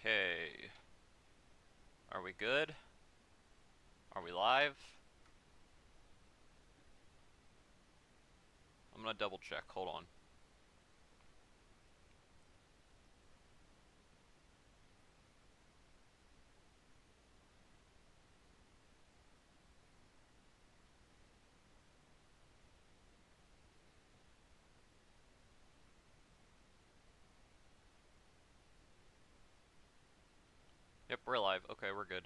Okay. Are we good? Are we live? I'm gonna double check. Hold on. Yep, we're live. Okay, we're good.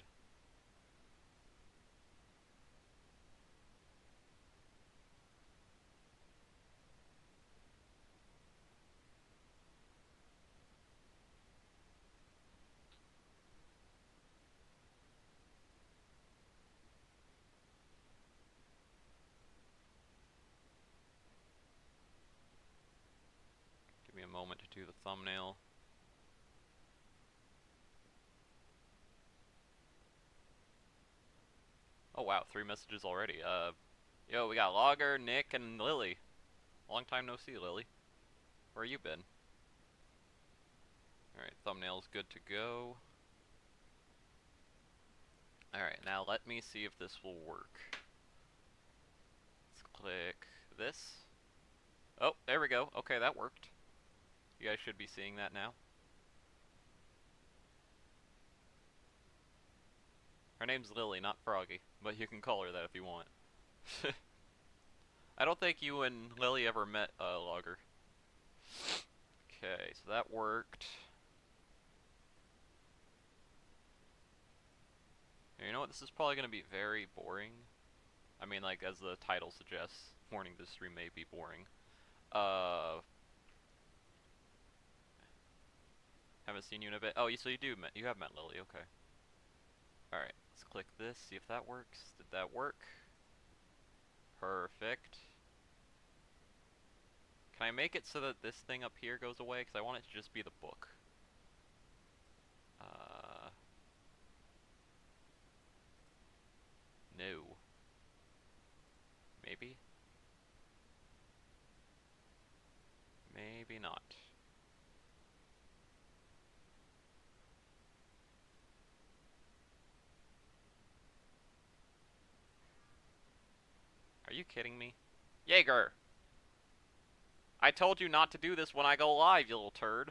Give me a moment to do the thumbnail. Oh wow, 3 messages already. Yo, we got Logger, Nick, and Lily. Long time no see, Lily. Where you been? Alright, thumbnail's good to go. Alright, now let me see if this will work. Let's click this. Oh, there we go. Okay, that worked. You guys should be seeing that now. Her name's Lily, not Froggy, but you can call her that if you want. I don't think you and Lily ever met, Logger. Okay, so that worked. You know what, this is probably gonna be very boring. I mean, like, as the title suggests, warning, this stream may be boring. Haven't seen you in a bit. Oh, so you have met Lily, okay. Alright, let's click this, see if that works. Did that work? Perfect. Can I make it so that this thing up here goes away? Because I want it to just be the book. No. Maybe? Maybe not. Are you kidding me? Jaeger! I told you not to do this when I go live, you little turd.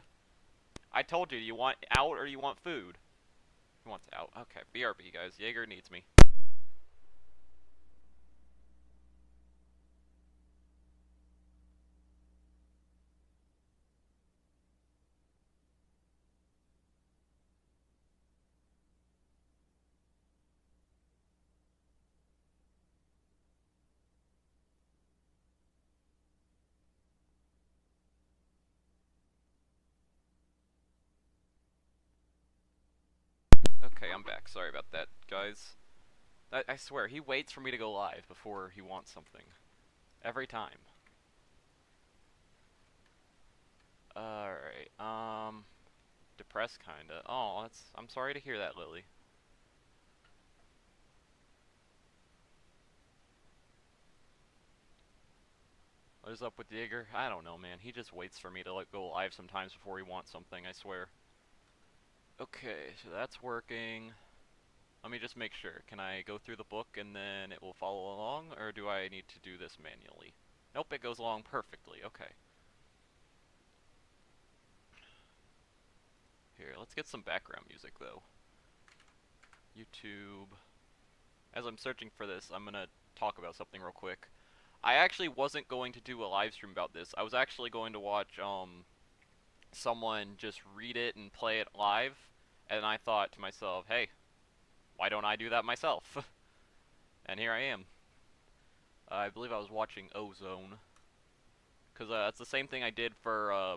I told you, you want out or you want food? He wants out. Okay, BRB, guys. Jaeger needs me. Okay, I'm back. Sorry about that, guys. I swear, he waits for me to go live before he wants something. Every time. Alright, depressed kinda. Oh, I'm sorry to hear that, Lily. What is up with Jaeger? I don't know, man. He just waits for me to go live sometimes before he wants something, I swear. Okay, so that's working. Let me just make sure. Can I go through the book and then it will follow along, or do I need to do this manually? Nope, it goes along perfectly. Okay. Here, let's get some background music, though. YouTube. As I'm searching for this, I'm gonna talk about something real quick. I actually wasn't going to do a live stream about this. I was actually going to watch, someone just read it and play it live, and I thought to myself, hey, why don't I do that myself? And here I am. I believe I was watching Ozone. Because it's the same thing I did for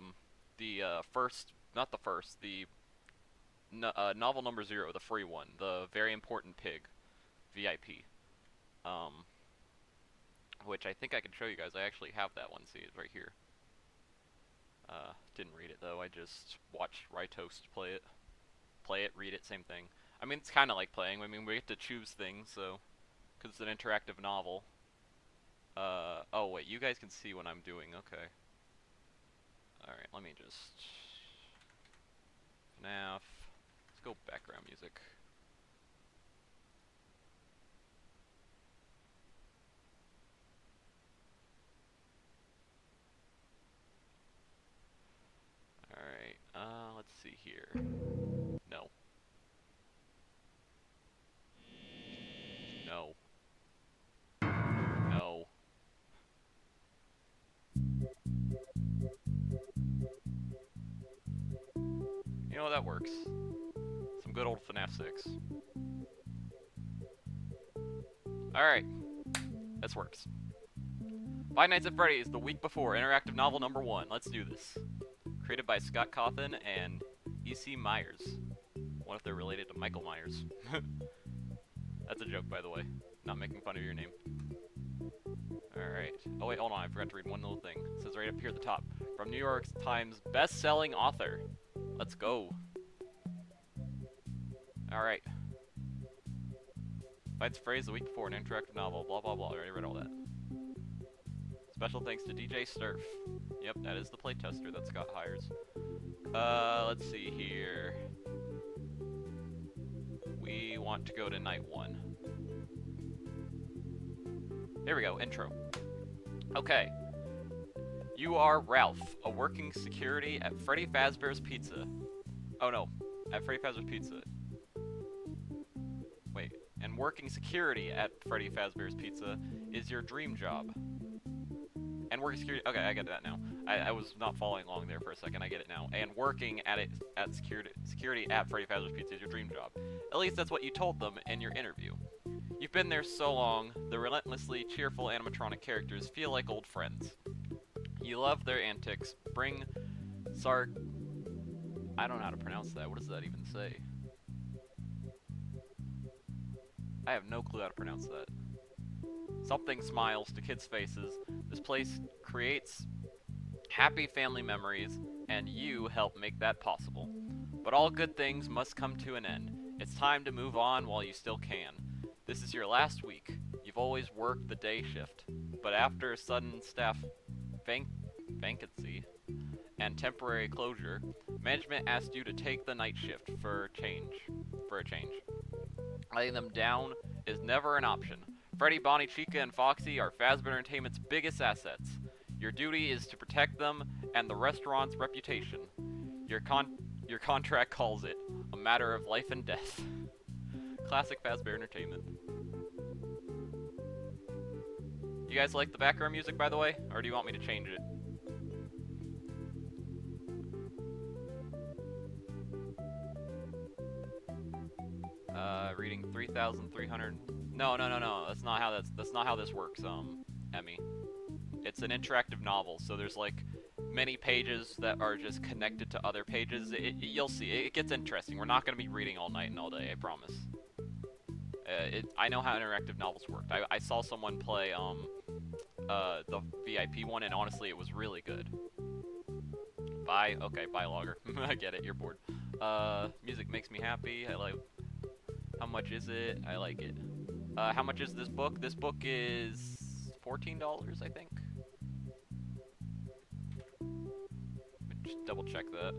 the first, not the first, the novel number 0, the free one, the Very Important Pig, VIP. Which I think I can show you guys. I actually have that one. See, it's right here. Didn't read it though. I just watched Rytoast play it. Play it, read it, same thing. I mean, it's kind of like playing. I mean, we get to choose things, so because it's an interactive novel. Oh wait, you guys can see what I'm doing. Okay. All right, let me just FNAF. Let's go background music. Alright, let's see here. No. No. No. You know, that works. Some good old FNAF 6. Alright. This works. Five Nights at Freddy's, the week before, interactive novel number 1. Let's do this. Created by Scott Cawthon and E.C. Myers. What if they're related to Michael Myers? That's a joke, by the way. Not making fun of your name. Alright. Oh wait, hold on, I forgot to read one little thing. It says right up here at the top. From New York Times best-selling author. Let's go. Alright. Fights phrase the week before, an interactive novel, blah blah blah. I already read all that. Special thanks to DJ Sturf. Yep, that is the playtester that Scott hires. Let's see here. We want to go to night 1. Here we go, intro. Okay. You are Ralph, a working security at Freddy Fazbear's Pizza. Oh no, at Freddy Fazbear's Pizza. Wait, and working security at Freddy Fazbear's Pizza is your dream job. And working security, okay, I get that now. I was not following along there for a second, I get it now. And working at security at Freddy Fazbear's Pizza is your dream job. At least that's what you told them in your interview. You've been there so long, the relentlessly cheerful animatronic characters feel like old friends. You love their antics, bring I don't know how to pronounce that, what does that even say? I have no clue how to pronounce that. Something smiles to kids' faces. This place creates happy family memories, and you help make that possible. But all good things must come to an end. It's time to move on while you still can. This is your last week. You've always worked the day shift, but after a sudden staff vacancy and temporary closure, management asked you to take the night shift for a change. Letting them down is never an option. Freddy, Bonnie, Chica, and Foxy are Fazbear Entertainment's biggest assets. Your duty is to protect them and the restaurant's reputation. Your contract calls it a matter of life and death. Classic Fazbear Entertainment. You guys like the background music, by the way? Or do you want me to change it? Reading 3,300. No. That's not how this works, Emmy. It's an interactive novel, so there's like many pages that are just connected to other pages. You'll see. It gets interesting. We're not going to be reading all night and all day, I promise. I know how interactive novels work. I saw someone play the VIP one, and honestly, it was really good. Bye. Okay, bye, logger. I get it. You're bored. Music makes me happy. I like. How much is it? I like it. How much is this book? This book is $14, I think. Just double check that.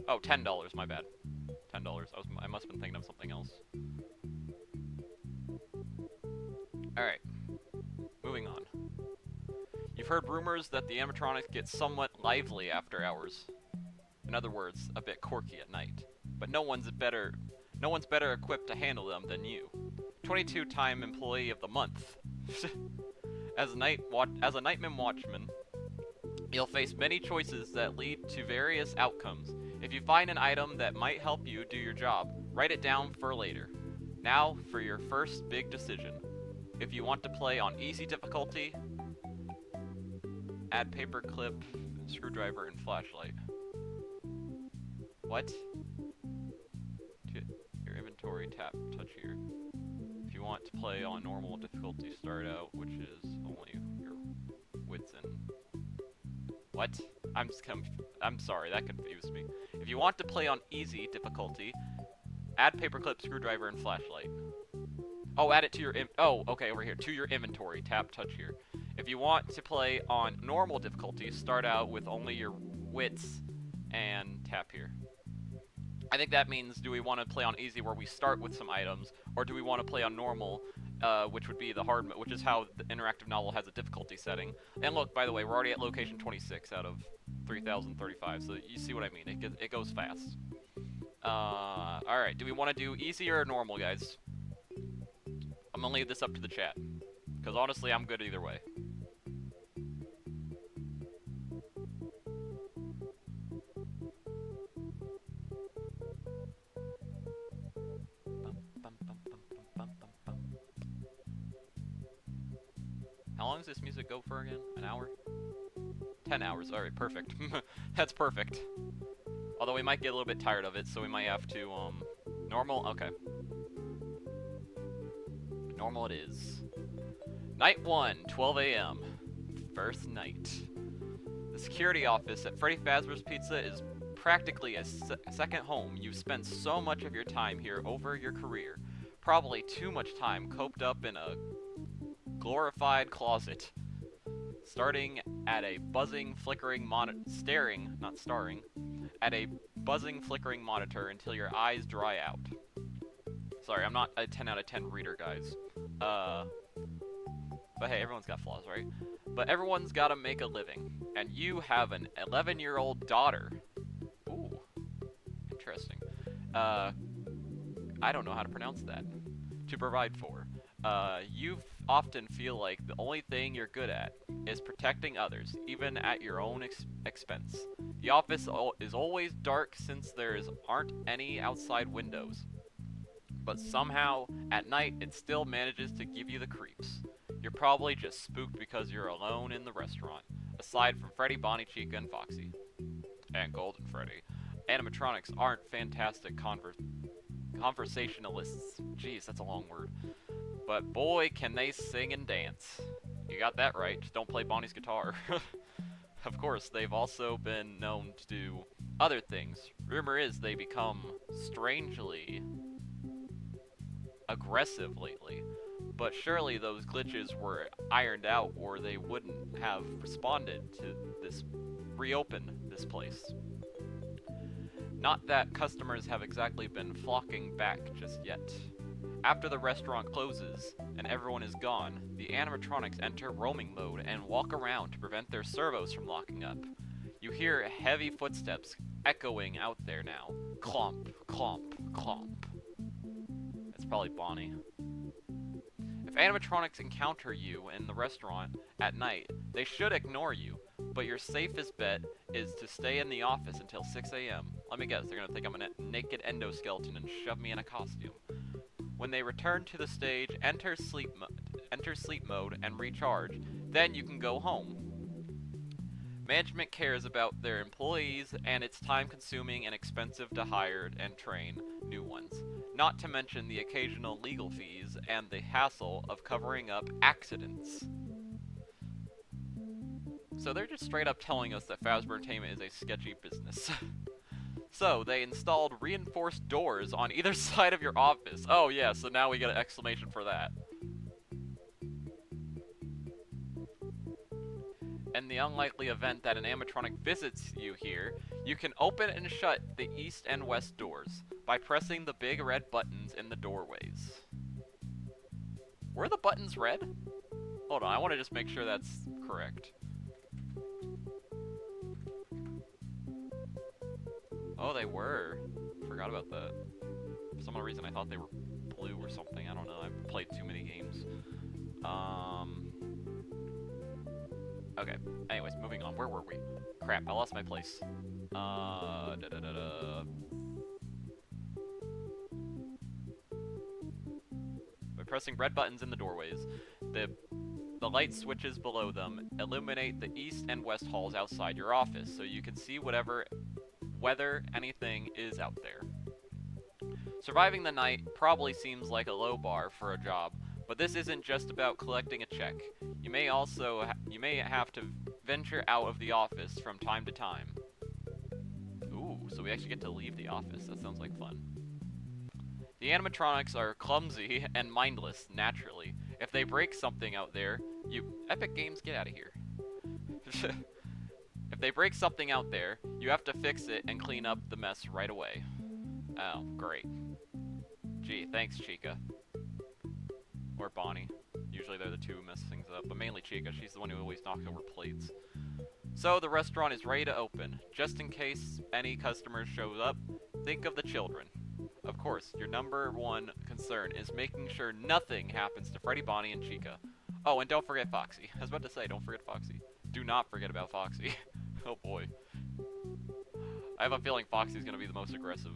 Oh, $10, my bad. $10. I must have been thinking of something else. Alright. Moving on. You've heard rumors that the animatronics get somewhat lively after hours. In other words, a bit quirky at night. But no one's better equipped to handle them than you. 22-time Employee of the Month. As a Nightman Watchman, you'll face many choices that lead to various outcomes. If you find an item that might help you do your job, write it down for later. Now for your first big decision. If you want to play on easy difficulty, add paperclip, screwdriver, and flashlight. What? To your inventory, tap, touch here. If you want to play on normal difficulty, start out, which is only your wits and... What? I'm sorry, that confused me. If you want to play on easy difficulty, Add paperclip, screwdriver, and flashlight. Oh, add it to your oh, okay, over here. To your inventory. Tap, touch here. If you want to play on normal difficulty, start out with only your wits and tap here. I think that means, do we want to play on easy where we start with some items, or do we want to play on normal, which would be the hard mode, which is how the interactive novel has a difficulty setting. And look, by the way, we're already at location 26 out of 3035, so you see what I mean. It goes fast. Alright, do we want to do easy or normal, guys? I'm gonna leave this up to the chat, because honestly, I'm good either way. How long does this music go for again? An hour? 10 hours. Alright, perfect. That's perfect. Although we might get a little bit tired of it, so we might have to, normal? Okay. Normal it is. Night 1, 12 a.m. First night. The security office at Freddy Fazbear's Pizza is practically a second home. You've spent so much of your time here over your career. Probably too much time coped up in a glorified closet. Starting at a buzzing, flickering starring, at a buzzing, flickering monitor until your eyes dry out. Sorry, I'm not a 10 out of 10 reader, guys. But hey, everyone's got flaws, right? But everyone's gotta make a living. And you have an 11-year-old daughter. Ooh. Interesting. I don't know how to pronounce that. To provide for. You often feel like the only thing you're good at is protecting others, even at your own expense. The office is always dark since aren't any outside windows. But somehow, at night, it still manages to give you the creeps. You're probably just spooked because you're alone in the restaurant, aside from Freddy, Bonnie, Chica, and Foxy. And Golden Freddy. Animatronics aren't fantastic conversationalists. Jeez, that's a long word. But boy, can they sing and dance. You got that right, just don't play Bonnie's guitar. Of course, they've also been known to do other things. Rumor is they become strangely aggressive lately. But surely those glitches were ironed out or they wouldn't have responded to reopen this place. Not that customers have exactly been flocking back just yet. After the restaurant closes and everyone is gone, the animatronics enter roaming mode and walk around to prevent their servos from locking up. You hear heavy footsteps echoing out there now. Clomp, clomp, clomp. It's probably Bonnie. If animatronics encounter you in the restaurant at night, they should ignore you, but your safest bet is to stay in the office until 6 a.m. Let me guess, they're gonna think I'm a naked endoskeleton and shove me in a costume. When they return to the stage, enter sleep mode and recharge. Then you can go home. Management cares about their employees, and it's time-consuming and expensive to hire and train new ones. Not to mention the occasional legal fees and the hassle of covering up accidents. So they're just straight up telling us that Fazbear Entertainment is a sketchy business. So, they installed reinforced doors on either side of your office. Oh yeah, so now we get an exclamation for that. In the unlikely event that an animatronic visits you here, you can open and shut the east and west doors by pressing the big red buttons in the doorways. Were the buttons red? Hold on, I want to just make sure that's correct. Oh, they were. Forgot about that. For some reason I thought they were blue or something. I don't know. I've played too many games. Okay. Anyways, moving on. Where were we? Crap, I lost my place. By pressing red buttons in the doorways, the light switches below them illuminate the east and west halls outside your office, so you can see whether anything is out there. Surviving the night probably seems like a low bar for a job, but this isn't just about collecting a check. You may have to venture out of the office from time to time. Ooh, so we actually get to leave the office. That sounds like fun. The animatronics are clumsy and mindless, naturally. If they break something out there, Epic Games, get out of here. If they break something out there, you have to fix it and clean up the mess right away. Oh, great. Gee, thanks, Chica. Or Bonnie. Usually they're the two who mess things up, but mainly Chica. She's the one who always knocks over plates. So the restaurant is ready to open. Just in case any customers shows up, think of the children. Of course, your #1 concern is making sure nothing happens to Freddy, Bonnie, and Chica. Oh, and don't forget Foxy. I was about to say, don't forget Foxy. Do not forget about Foxy. Oh boy. I have a feeling Foxy's gonna be the most aggressive.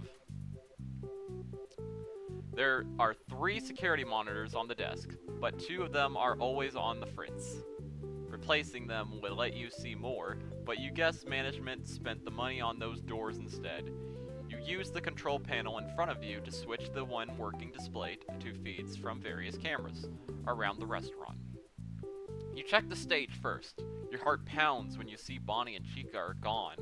There are 3 security monitors on the desk, but 2 of them are always on the fritz. Replacing them would let you see more, but you guess management spent the money on those doors instead. You use the control panel in front of you to switch the one working display to feeds from various cameras around the restaurant. You check the stage first. Your heart pounds when you see Bonnie and Chica are gone,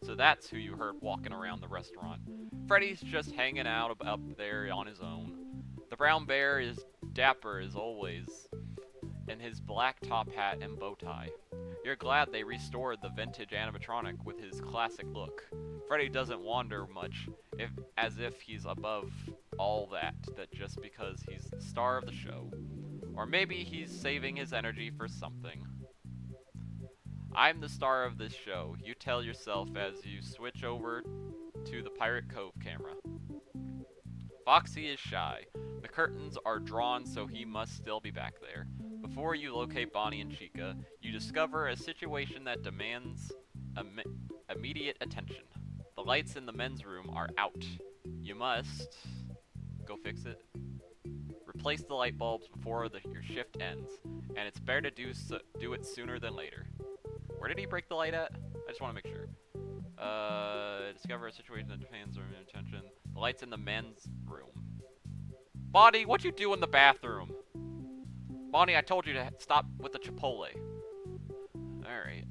so that's who you heard walking around the restaurant. Freddy's just hanging out up there on his own. The brown bear is dapper as always, in his black top hat and bow tie. You're glad they restored the vintage animatronic with his classic look. Freddy doesn't wander much, as if he's above all that just because he's the star of the show. Or maybe he's saving his energy for something. I'm the star of this show, you tell yourself as you switch over to the Pirate Cove camera. Foxy is shy. The curtains are drawn, so he must still be back there. Before you locate Bonnie and Chica, you discover a situation that demands immediate attention. The lights in the men's room are out. You must go fix it. Replace the light bulbs before your shift ends, and it's better to do it sooner than later. Where did he break the light at? I just want to make sure. Discover a situation that demands attention. The lights in the men's room. Bonnie, what'd you do in the bathroom? Bonnie, I told you to stop with the Chipotle. Alright,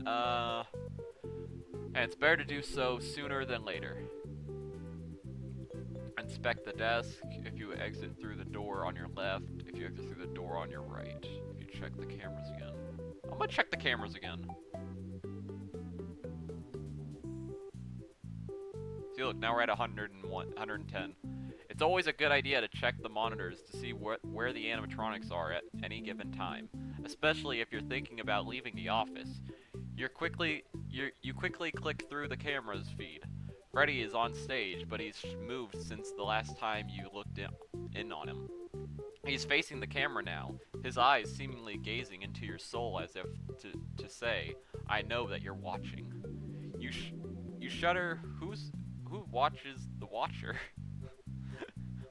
and it's better to do so sooner than later. Inspect the desk. If you exit through the door on your left, if you exit through the door on your right. If you check the cameras again. I'm gonna check the cameras again. See, look, now we're at 110. It's always a good idea to check the monitors to see where the animatronics are at any given time, especially if you're thinking about leaving the office. You quickly click through the camera's feed. Freddy is on stage, but he's moved since the last time you looked in on him. He's facing the camera now, his eyes seemingly gazing into your soul as if to say, I know that you're watching. You shudder. Who watches the watcher?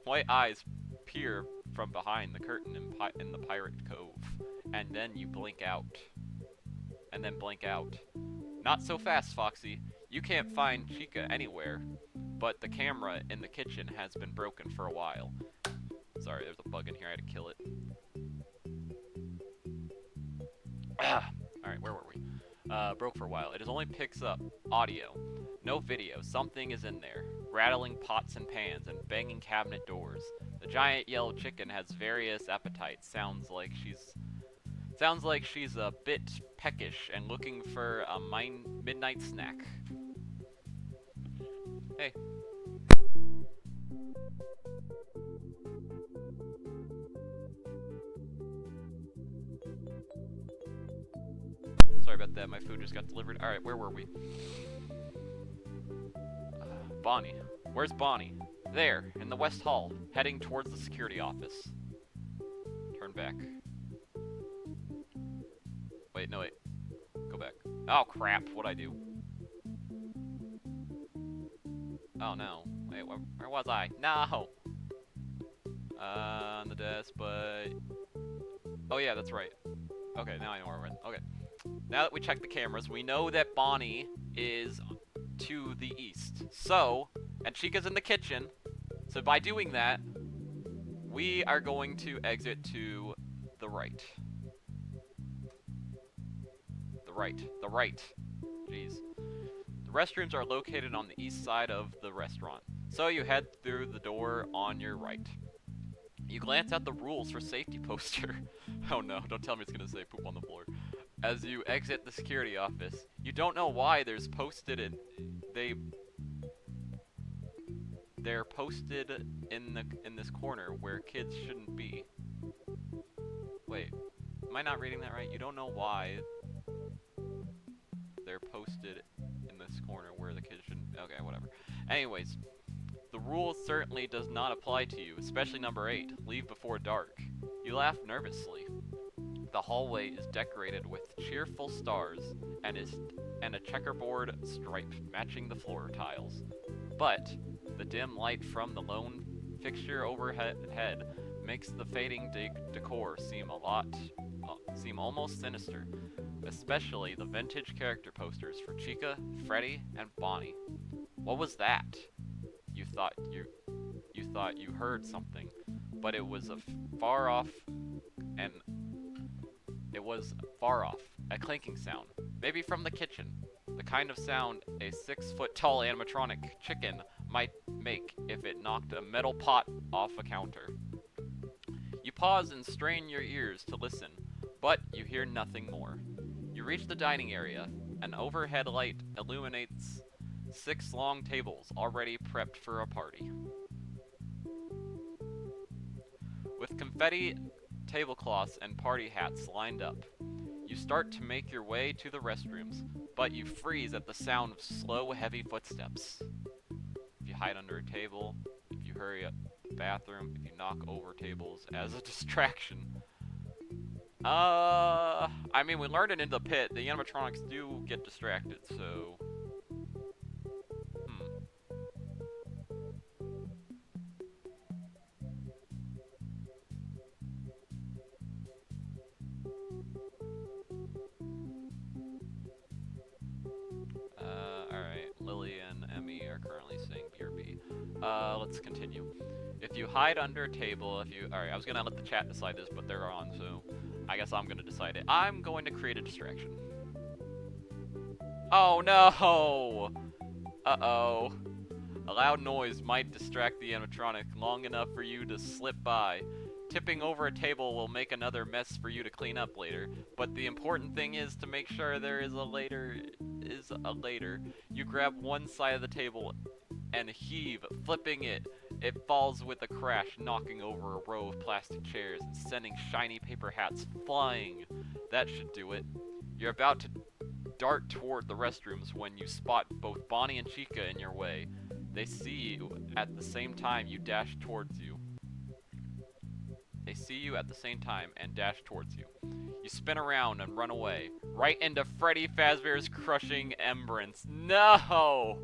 White eyes peer from behind the curtain in the Pirate Cove, and then you blink out. And then blink out. Not so fast, Foxy. You can't find Chica anywhere, but the camera in the kitchen has been broken for a while. Sorry, there's a bug in here, I had to kill it. Alright, where were we? Broke for a while. It only picks up audio. No video. Something is in there. Rattling pots and pans and banging cabinet doors. The giant yellow chicken has various appetites. Sounds like she's a bit peckish and looking for a midnight snack. Hey. Sorry about that, my food just got delivered. Alright, where were we? Bonnie. Where's Bonnie? There, in the West Hall, heading towards the security office. Turn back. Wait, no, wait. Go back. Oh, crap, what'd I do? Oh, no. Wait, where was I? No! On the desk, but... Oh, yeah, that's right. Okay, now I know where we're in. Okay. Now that we checked the cameras, we know that Bonnie is to the east. So, and Chica's in the kitchen. So by doing that, we are going to exit to the right. The right. Jeez. The restrooms are located on the east side of the restaurant. So you head through the door on your right. You glance at the rules for safety poster. Oh no, don't tell me it's gonna say poop on the floor. As you exit the security office, you don't know why there's posted in they're posted in this corner where kids shouldn't be. Wait, am I not reading that right? You don't know why they're posted in this corner where the kids shouldn't. Okay, whatever. Anyways, the rule certainly does not apply to you, especially number 8, leave before dark. You laugh nervously. The hallway is decorated with cheerful stars and a checkerboard stripe matching the floor tiles. But the dim light from the lone fixture overhead makes the fading decor seem almost sinister, especially the vintage character posters for Chica, Freddy, and Bonnie. What was that? You thought you heard something, but it was far off, a clinking sound, maybe from the kitchen, the kind of sound a 6-foot-tall animatronic chicken might make if it knocked a metal pot off a counter. You pause and strain your ears to listen, but you hear nothing more. You reach the dining area. An overhead light illuminates 6 long tables already prepped for a party. With confetti, tablecloths, and party hats lined up, you start to make your way to the restrooms, but you freeze at the sound of slow, heavy footsteps. If you hide under a table, if you hurry up the bathroom, if you knock over tables as a distraction. I mean, we learned it in the pit. The animatronics do get distracted, so... Alright. Lily and Emmy are currently saying BRB. Let's continue. If you hide under a table, Alright, I was gonna let the chat decide this, but they're on, so... I guess I'm gonna decide it. I'm going to create a distraction. Oh no! Uh-oh. A loud noise might distract the animatronic long enough for you to slip by. Tipping over a table will make another mess for you to clean up later, but the important thing is to make sure there is a later. You grab one side of the table and heave, flipping it. It falls with a crash, knocking over a row of plastic chairs and sending shiny paper hats flying. That should do it. You're about to dart toward the restrooms when you spot both Bonnie and Chica in your way. They see you at the same time you dash towards you. They see you at the same time and dash towards you. You spin around and run away, right into Freddy Fazbear's crushing embrace. No!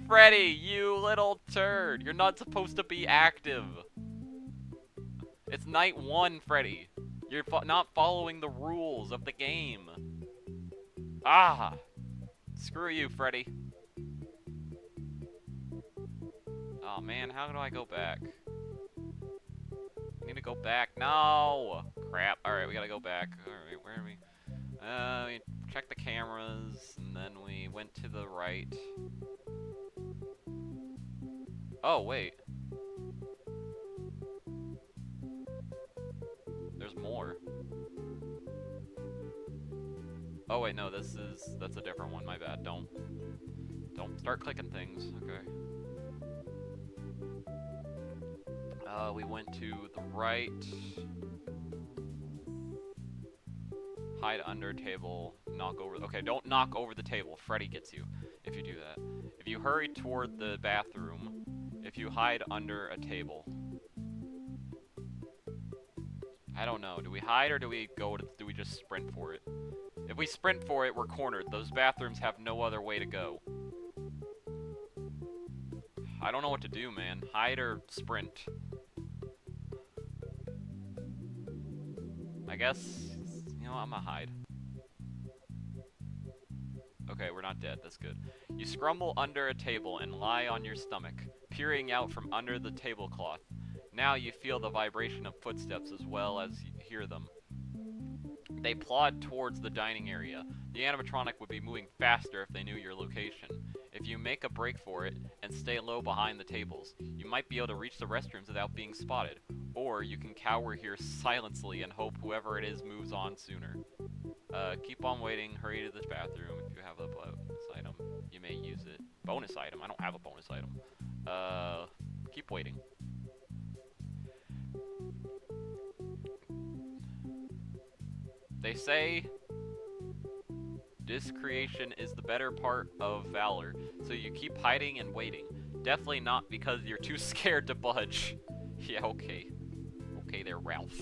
Freddy, you little turd! You're not supposed to be active. It's night 1, Freddy. You're not following the rules of the game. Ah! Screw you, Freddy. Oh man, how do I go back? I need to go back. No! Crap. Alright, we gotta go back. Alright, where are we? We checked the cameras, and then we went to the right. Oh, wait. There's more. Oh, wait, no, that's a different one. My bad. Don't start clicking things. Okay. We went to the right. Hide under a table. Knock over. Okay, don't knock over the table. Freddy gets you if you do that. If you hurry toward the bathroom, if you hide under a table. I don't know. Do we hide or do we just sprint for it? If we sprint for it, we're cornered. Those bathrooms have no other way to go. I don't know what to do, man. Hide or sprint? I guess, you know, I'm gonna hide. Okay, we're not dead. That's good. You scramble under a table and lie on your stomach, peering out from under the tablecloth. Now you feel the vibration of footsteps as well as you hear them. They plod towards the dining area. The animatronic would be moving faster if they knew your location. If you make a break for it and stay low behind the tables, you might be able to reach the restrooms without being spotted. Or you can cower here silently and hope whoever it is moves on sooner. Keep on waiting, hurry to the bathroom. If you have a bonus item, you may use it. Bonus item? I don't have a bonus item. Keep waiting. They say discretion is the better part of valor, so you keep hiding and waiting. Definitely not because you're too scared to budge. Yeah, okay. Okay there, Ralph.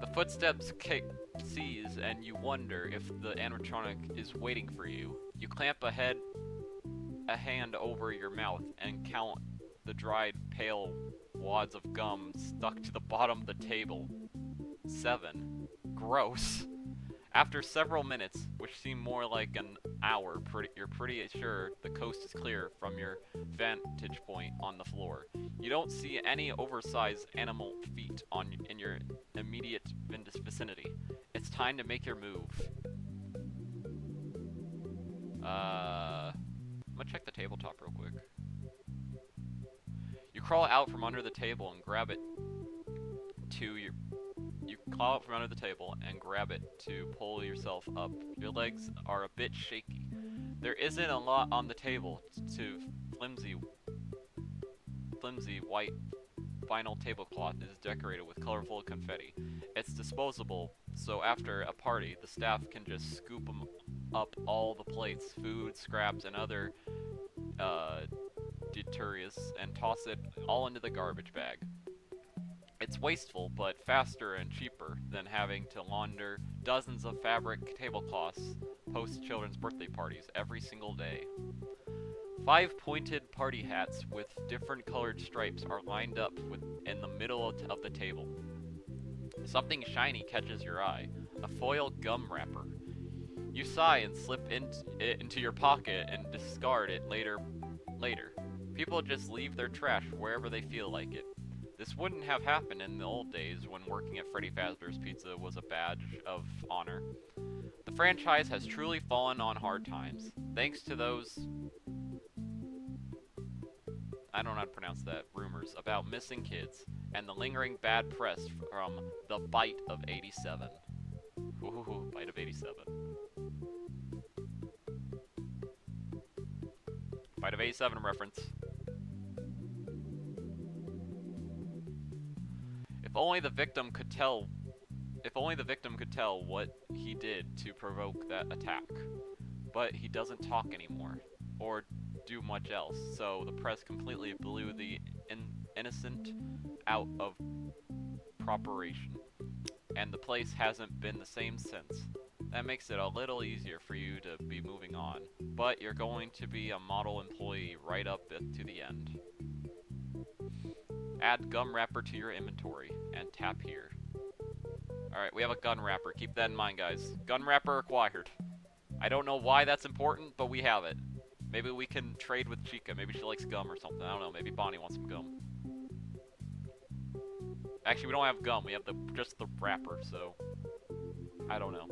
The footsteps cease, and you wonder if the animatronic is waiting for you. You clamp a hand over your mouth and count the dried, pale wads of gum stuck to the bottom of the table. 7. Gross. After several minutes, which seem more like an hour, you're pretty sure the coast is clear from your vantage point on the floor. You don't see any oversized animal feet in your immediate vicinity. It's time to make your move. I'm gonna check the tabletop real quick. You crawl out from under the table and grab it to pull yourself up. Your legs are a bit shaky. There isn't a lot on the table. Flimsy white vinyl tablecloth is decorated with colorful confetti. It's disposable, so after a party, the staff can just scoop up all the plates, food, scraps, and other detritus and toss it all into the garbage bag. It's wasteful, but faster and cheaper than having to launder dozens of fabric tablecloths post-children's birthday parties every single day. 5 pointed party hats with different colored stripes are lined up in the middle of the table. Something shiny catches your eye, a foil gum wrapper. You sigh and slip it into your pocket and discard it later. People just leave their trash wherever they feel like it. This wouldn't have happened in the old days when working at Freddy Fazbear's Pizza was a badge of honor. The franchise has truly fallen on hard times, thanks to those, I don't know how to pronounce that, rumors about missing kids, and the lingering bad press from the Bite of 87. Ooh, Bite of 87. Bite of 87 reference. If only the victim could tell what he did to provoke that attack. But he doesn't talk anymore, or do much else, so the press completely blew the innocent out of proportion, and the place hasn't been the same since. That makes it a little easier for you to be moving on, but you're going to be a model employee right up to the end. Add gum wrapper to your inventory, and tap here. Alright, we have a gun wrapper. Keep that in mind, guys. Gun wrapper acquired. I don't know why that's important, but we have it. Maybe we can trade with Chica. Maybe she likes gum or something. I don't know. Maybe Bonnie wants some gum. Actually, we don't have gum. We have just the wrapper, so... I don't know.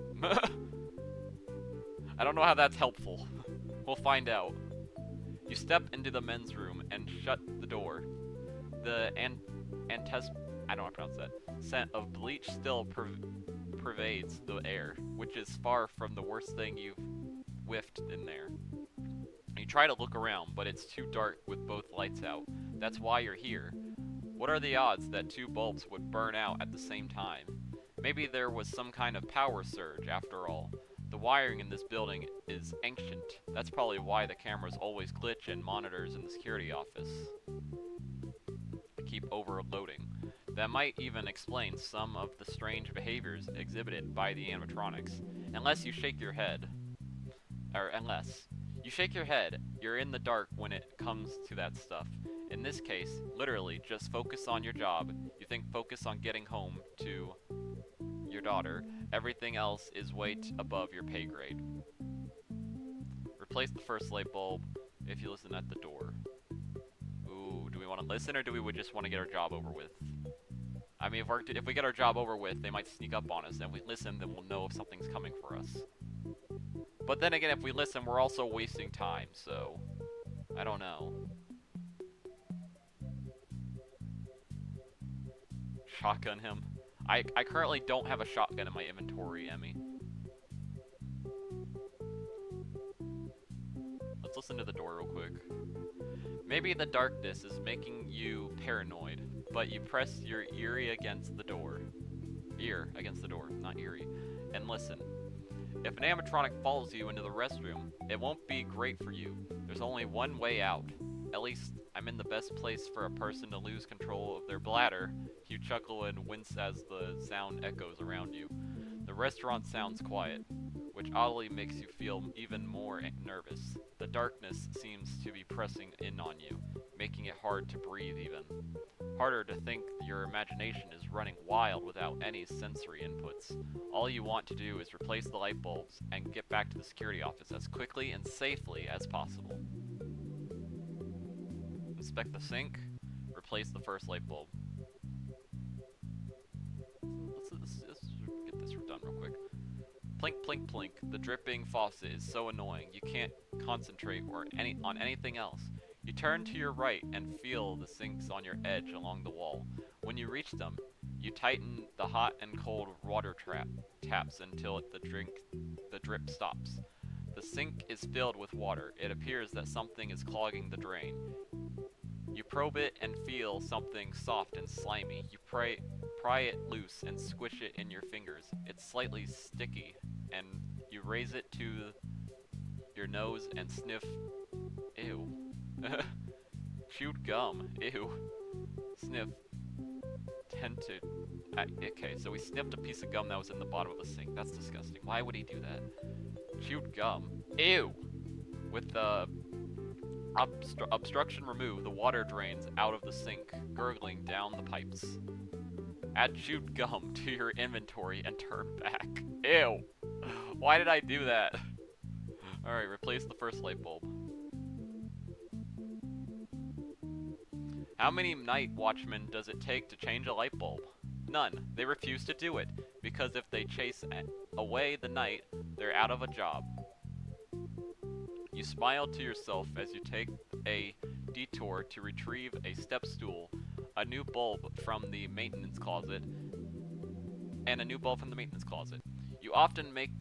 I don't know how that's helpful. We'll find out. You step into the men's room and shut the door. The I don't know how to pronounce that. Scent of bleach still pervades the air, which is far from the worst thing you've whiffed in there. You try to look around, but it's too dark with both lights out. That's why you're here. What are the odds that 2 bulbs would burn out at the same time? Maybe there was some kind of power surge after all. The wiring in this building is ancient. That's probably why the cameras always glitch and monitors in the security office keep overloading. That might even explain some of the strange behaviors exhibited by the animatronics. Unless you shake your head. Unless you shake your head, you're in the dark when it comes to that stuff. In this case, literally, just focus on your job. You think focus on getting home to your daughter. Everything else is way above your pay grade. Replace the first light bulb if you listen at the door. Ooh, do we want to listen or do we just want to get our job over with? I mean, if we get our job over with, they might sneak up on us, and if we listen, then we'll know if something's coming for us. But then again, if we listen, we're also wasting time, so I don't know. Shotgun him. I currently don't have a shotgun in my inventory, Emmy. Let's listen to the door real quick. Maybe the darkness is making you paranoid, but you press your ear against the door. Ear against the door, not eerie. And listen. If an animatronic follows you into the restroom, it won't be great for you. There's only one way out. At least, I'm in the best place for a person to lose control of their bladder. You chuckle and wince as the sound echoes around you. The restaurant sounds quiet, which oddly makes you feel even more nervous. The darkness seems to be pressing in on you, making it hard to breathe even. Harder to think your imagination is running wild without any sensory inputs. All you want to do is replace the light bulbs and get back to the security office as quickly and safely as possible. Inspect the sink, replace the first light bulb. Let's get this done real quick. Plink, plink, plink. The dripping faucet is so annoying. You can't concentrate on anything else. You turn to your right and feel the sinks on your edge along the wall. When you reach them, you tighten the hot and cold water taps until the drip stops. The sink is filled with water. It appears that something is clogging the drain. You probe it and feel something soft and slimy. You pry it loose and squish it in your fingers. It's slightly sticky, and you raise it to your nose and sniff. Ew. Chewed gum. Ew. Sniff. Okay, so we sniffed a piece of gum that was in the bottom of the sink. That's disgusting. Why would he do that? Chewed gum. Ew! With the obstruction removed, the water drains out of the sink, gurgling down the pipes. Add chewed gum to your inventory and turn back. Ew! Why did I do that? Alright, replace the first light bulb. How many night watchmen does it take to change a light bulb? None. They refuse to do it, because if they chase away the night, they're out of a job. You smile to yourself as you take a detour to retrieve a step stool, a new bulb from the maintenance closet, and a new bulb from the maintenance closet. You often make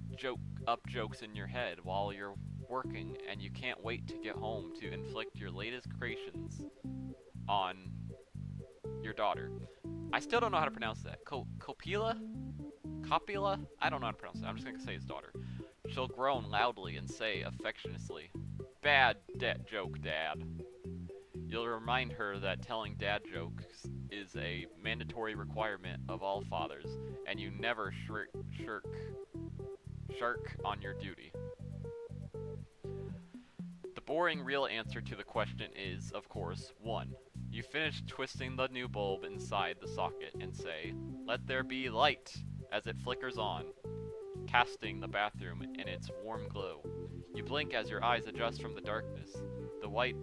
up jokes in your head while you're working, and you can't wait to get home to inflict your latest creations on your daughter. I still don't know how to pronounce that. Copila? Copula? I don't know how to pronounce that. I'm just going to say his daughter. She'll groan loudly and say affectionately, "Bad joke, Dad." You'll remind her that telling dad jokes is a mandatory requirement of all fathers, and you never shirk on your duty. The boring real answer to the question is, of course, 1. You finish twisting the new bulb inside the socket and say, "Let there be light," as it flickers on, casting the bathroom in its warm glow. You blink as your eyes adjust from the darkness. The white,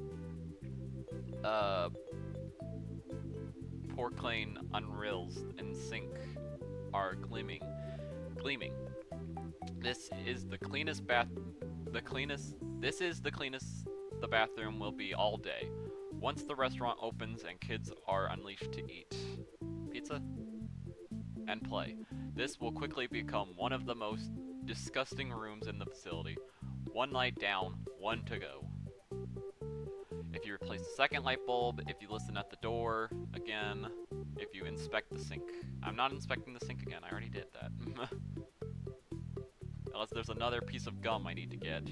porcelain unrails and sink are gleaming. This is the cleanest the bathroom will be all day, once the restaurant opens and kids are unleashed to eat pizza and play. This will quickly become one of the most disgusting rooms in the facility. One light down, one to go. If you replace the second light bulb, if you listen at the door again, if you inspect the sink. I'm not inspecting the sink again, I already did that. Unless there's another piece of gum I need to get.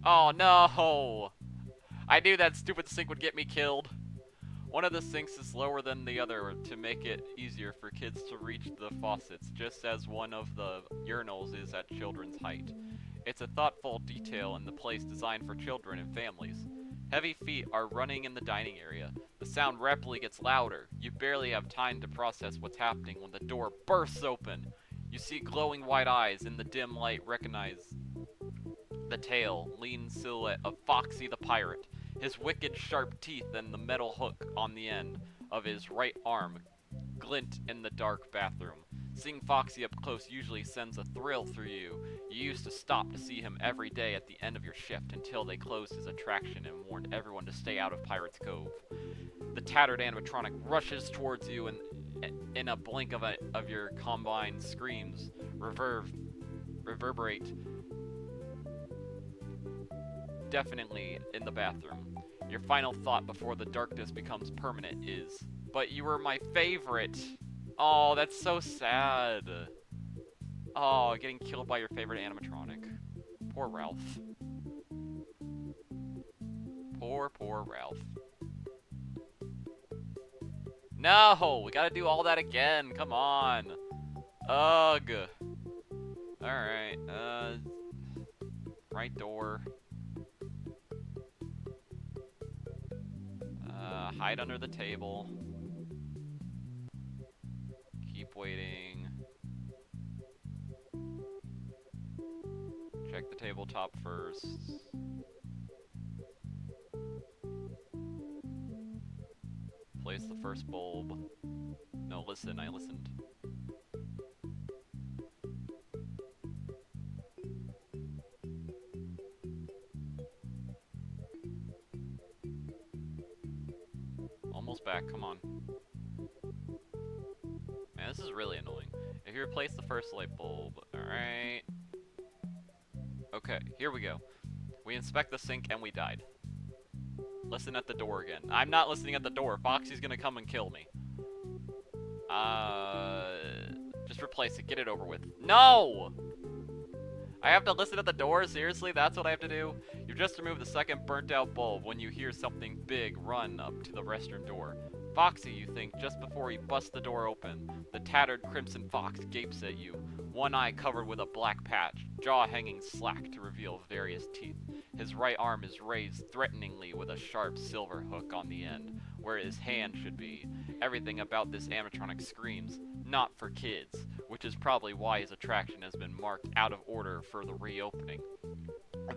Oh no! I knew that stupid sink would get me killed. One of the sinks is lower than the other to make it easier for kids to reach the faucets, just as one of the urinals is at children's height. It's a thoughtful detail in the place designed for children and families. Heavy feet are running in the dining area. The sound rapidly gets louder. You barely have time to process what's happening when the door bursts open. You see glowing white eyes in the dim light. Recognize the tail, lean silhouette of Foxy the pirate. His wicked sharp teeth and the metal hook on the end of his right arm glint in the dark bathroom. Seeing Foxy up close usually sends a thrill through you. You used to stop to see him every day at the end of your shift until they closed his attraction and warned everyone to stay out of Pirate's Cove. The tattered animatronic rushes towards you, and in a blink of your combined screams reverberate definitely in the bathroom. Your final thought before the darkness becomes permanent is, "But you were my favorite." Oh, that's so sad. Oh, getting killed by your favorite animatronic. Poor Ralph. Poor Ralph. No! We gotta do all that again. Come on. Ugh. Alright. Right door. Hide under the table. Keep waiting. Check the tabletop first. Place the first bulb. No, listen, I listened. Almost back, come on. Man, this is really annoying. If you replace the first light bulb, alright. Okay, here we go. We inspect the sink and we died. Listen at the door again. I'm not listening at the door. Foxy's gonna come and kill me. Just replace it. Get it over with. No! I have to listen at the door? Seriously? That's what I have to do? You've just removed the second burnt out bulb when you hear something big run up to the restroom door. Foxy, you think, just before he busts the door open. The tattered crimson fox gapes at you, one eye covered with a black patch, jaw hanging slack to reveal various teeth. His right arm is raised threateningly with a sharp silver hook on the end, where his hand should be. Everything about this animatronic screams, "Not for kids," which is probably why his attraction has been marked out of order for the reopening.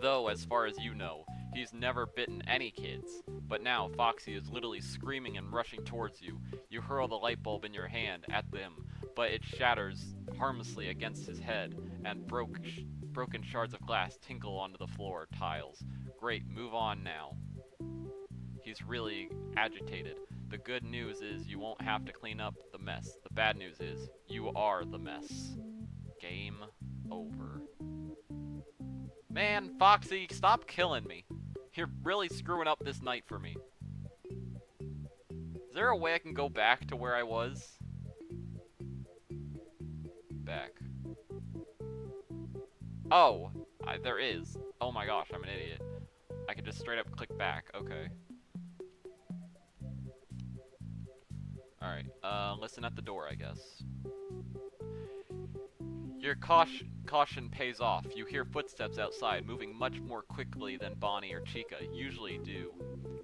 Though, as far as you know, he's never bitten any kids. But now, Foxy is literally screaming and rushing towards you. You hurl the light bulb in your hand at them, but it shatters harmlessly against his head, and broken shards of glass tinkle onto the floor tiles. Great, move on now. He's really agitated. The good news is you won't have to clean up the mess. The bad news is you are the mess. Game over. Man, Foxy, stop killing me. You're really screwing up this night for me. Is there a way I can go back to where I was? Back. Oh, there is. Oh my gosh, I'm an idiot. I could just straight up click back. Okay. Alright, listen at the door, I guess. Your caution pays off. You hear footsteps outside, moving much more quickly than Bonnie or Chica usually do.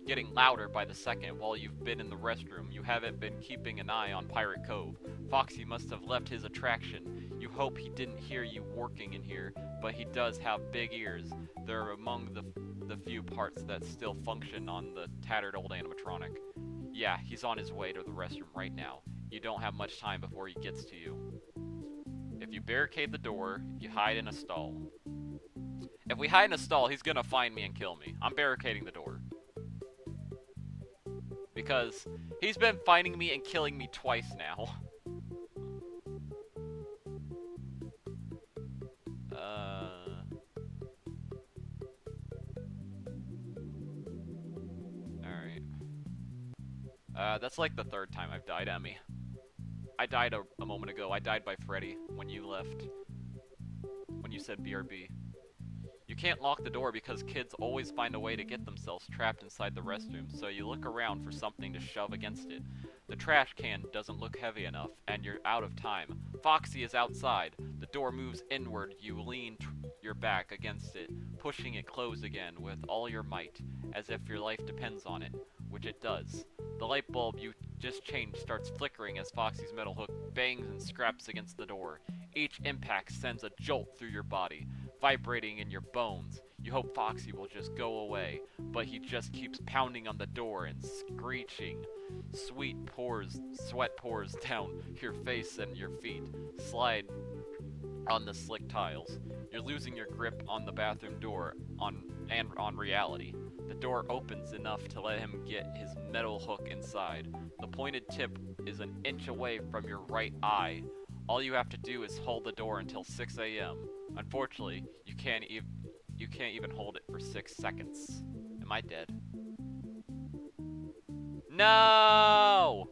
Getting louder by the second. While you've been in the restroom, you haven't been keeping an eye on Pirate Cove. Foxy must have left his attraction. You hope he didn't hear you working in here, but he does have big ears. They're among the few parts that still function on the tattered old animatronic. Yeah, he's on his way to the restroom right now. You don't have much time before he gets to you. If you barricade the door, you hide in a stall. If we hide in a stall, he's gonna find me and kill me. I'm barricading the door. Because he's been finding me and killing me twice now. Alright. That's like the third time I've died, Emmy. I died a moment ago. I died by Freddy when you left. When you said BRB. You can't lock the door because kids always find a way to get themselves trapped inside the restroom, so you look around for something to shove against it. The trash can doesn't look heavy enough, and you're out of time. Foxy is outside. The door moves inward. You lean your back against it, pushing it closed again with all your might, as if your life depends on it, which it does. The light bulb you just changed starts flickering as Foxy's metal hook bangs and scraps against the door. Each impact sends a jolt through your body, vibrating in your bones. You hope Foxy will just go away, but he just keeps pounding on the door and screeching. Sweat pours down your face and your feet. Slide on the slick tiles. You're losing your grip on the bathroom door on reality. The door opens enough to let him get his metal hook inside. The pointed tip is an inch away from your right eye. All you have to do is hold the door until 6 a.m. Unfortunately, you can't even hold it for 6 seconds. Am I dead? No!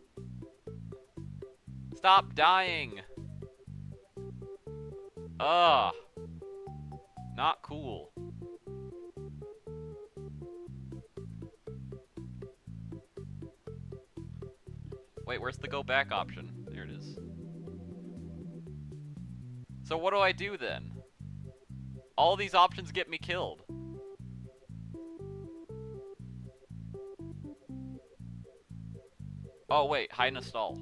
Stop dying! Ugh. Not cool. Wait, where's the go back option? There it is. So what do I do then? All these options get me killed. Oh wait, hide in a stall.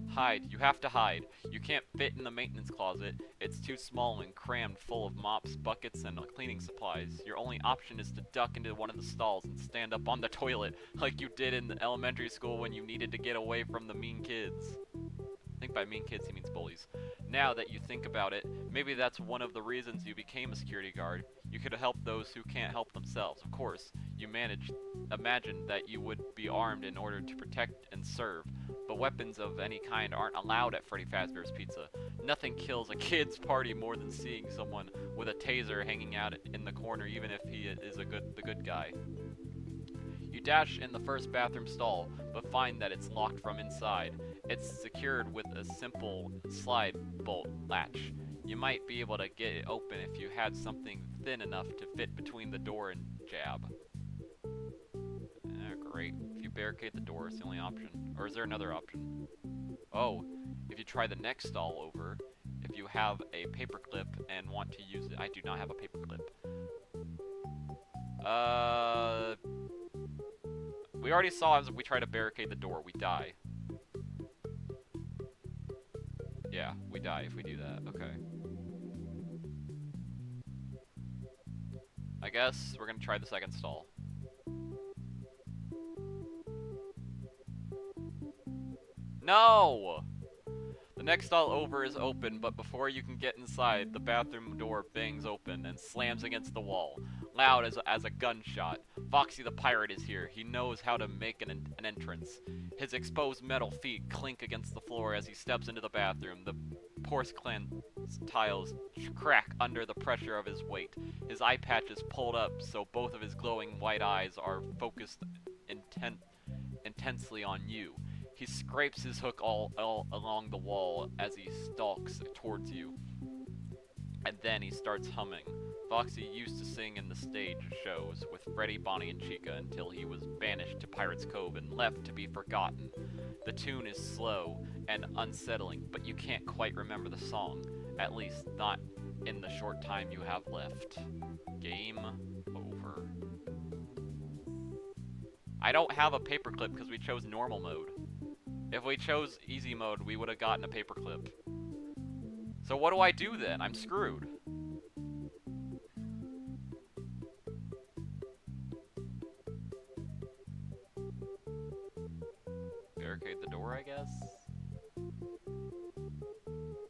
Hide. You have to hide. You can't fit in the maintenance closet. It's too small and crammed full of mops, buckets, and cleaning supplies. Your only option is to duck into one of the stalls and stand up on the toilet like you did in the elementary school when you needed to get away from the mean kids. I think by mean kids he means bullies. Now that you think about it, maybe that's one of the reasons you became a security guard. You could help those who can't help themselves. Of course, you imagine that you would be armed in order to protect and serve, but weapons of any kind aren't allowed at Freddy Fazbear's Pizza. Nothing kills a kid's party more than seeing someone with a taser hanging out in the corner, even if he is the good guy. You dash in the first bathroom stall, but find that it's locked from inside. It's secured with a simple slide bolt latch. You might be able to get it open if you had something thin enough to fit between the door and jab. Great. If you barricade the door, it's the only option. Or is there another option? Oh, if you try the next stall over, if you have a paperclip and want to use it. I do not have a paperclip. We already saw as we try to barricade the door, we die. Yeah, we die if we do that. Okay. I guess we're gonna try the second stall. No! The next stall over is open, but before you can get inside, the bathroom door bangs open and slams against the wall, loud as a gunshot. Foxy the pirate is here. He knows how to make an entrance. His exposed metal feet clink against the floor as he steps into the bathroom. The porcelain tiles crack under the pressure of his weight. His eye patch is pulled up so both of his glowing white eyes are focused intensely on you. He scrapes his hook all along the wall as he stalks towards you. And then he starts humming. Foxy used to sing in the stage shows with Freddy, Bonnie, and Chica until he was banished to Pirate's Cove and left to be forgotten. The tune is slow and unsettling, but you can't quite remember the song. At least, not in the short time you have left. Game over. I don't have a paperclip because we chose normal mode. If we chose easy mode, we would have gotten a paperclip. So what do I do then? I'm screwed. Barricade the door, I guess?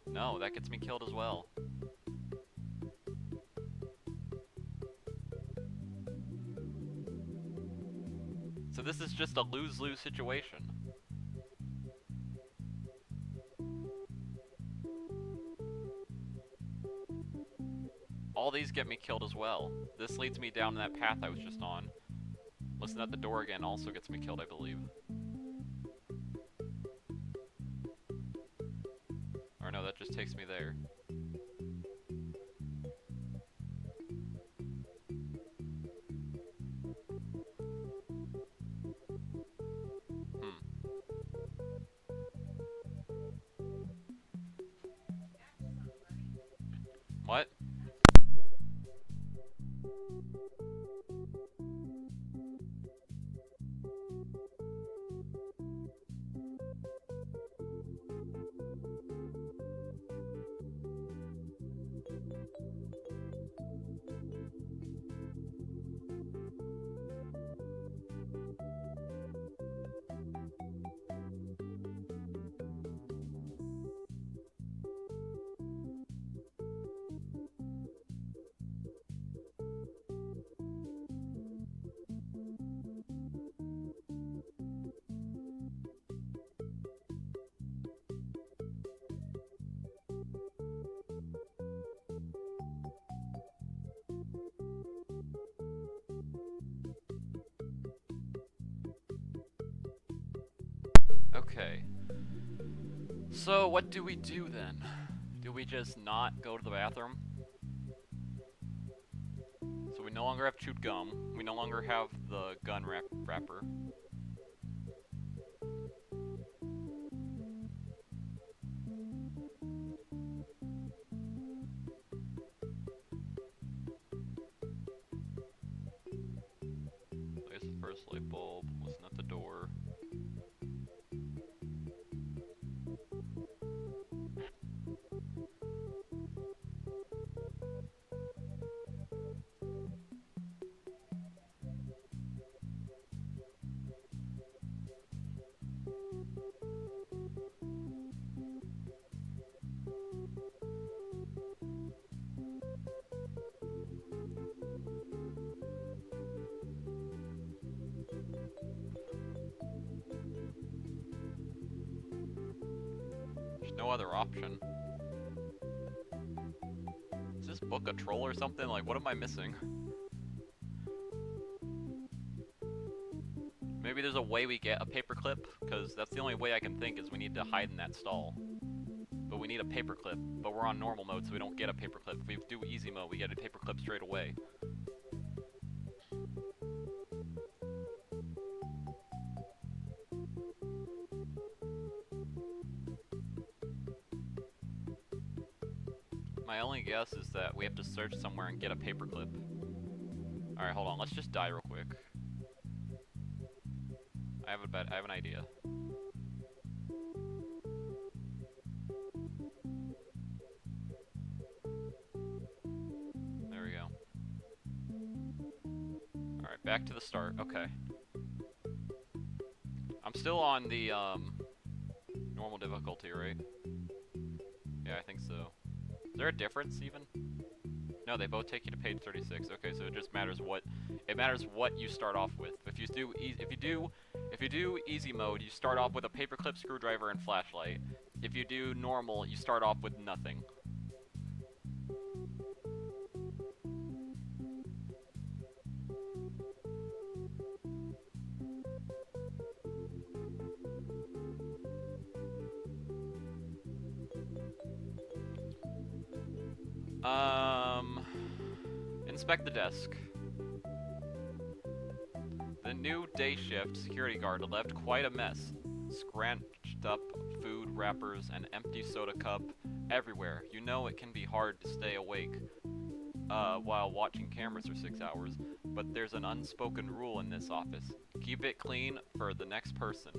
No, that gets me killed as well. So this is just a lose-lose situation. All these get me killed as well. This leads me down that path I was just on. Listen at the door again also gets me killed, I believe. Or no, that just takes me there. What? Okay. So, what do we do then? Do we just not go to the bathroom? So we no longer have chewed gum. We no longer have the gun wrapper. I guess the first light bulb wasn't at the door. There's no other option. Is this book a troll or something? Like, what am I missing? Maybe there's a way we get a paperclip, because that's the only way I can think is we need to hide in that stall. But we need a paperclip, but we're on normal mode, so we don't get a paperclip. If we do easy mode, we get a paperclip straight away. My only guess is that we have to search somewhere and get a paperclip. Alright, hold on, let's just die real quick. I have an idea. There we go. Alright, back to the start. Okay. I'm still on the, normal difficulty, right? Yeah, I think so. Is there a difference, even? No, they both take you to page 36. Okay, so it just matters what you start off with. If you do easy mode, you start off with a paperclip, screwdriver, and flashlight. If you do normal, you start off with nothing. Inspect the desk. The new day shift security guard left quite a mess. Scratched up food wrappers and empty soda cup everywhere. You know it can be hard to stay awake while watching cameras for 6 hours, but there's an unspoken rule in this office. Keep it clean for the next person.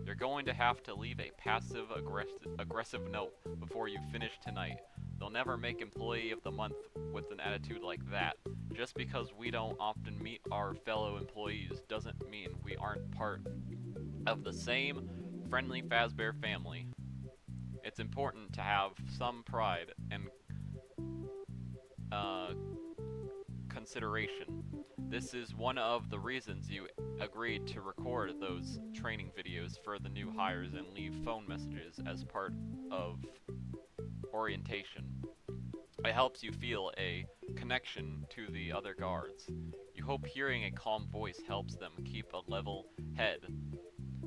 You're going to have to leave a passive-aggressive note before you finish tonight. They'll never make Employee of the Month with an attitude like that. Just because we don't often meet our fellow employees doesn't mean we aren't part of the same friendly Fazbear family. It's important to have some pride and consideration. This is one of the reasons you agreed to record those training videos for the new hires and leave phone messages as part of orientation. It helps you feel a connection to the other guards. You hope hearing a calm voice helps them keep a level head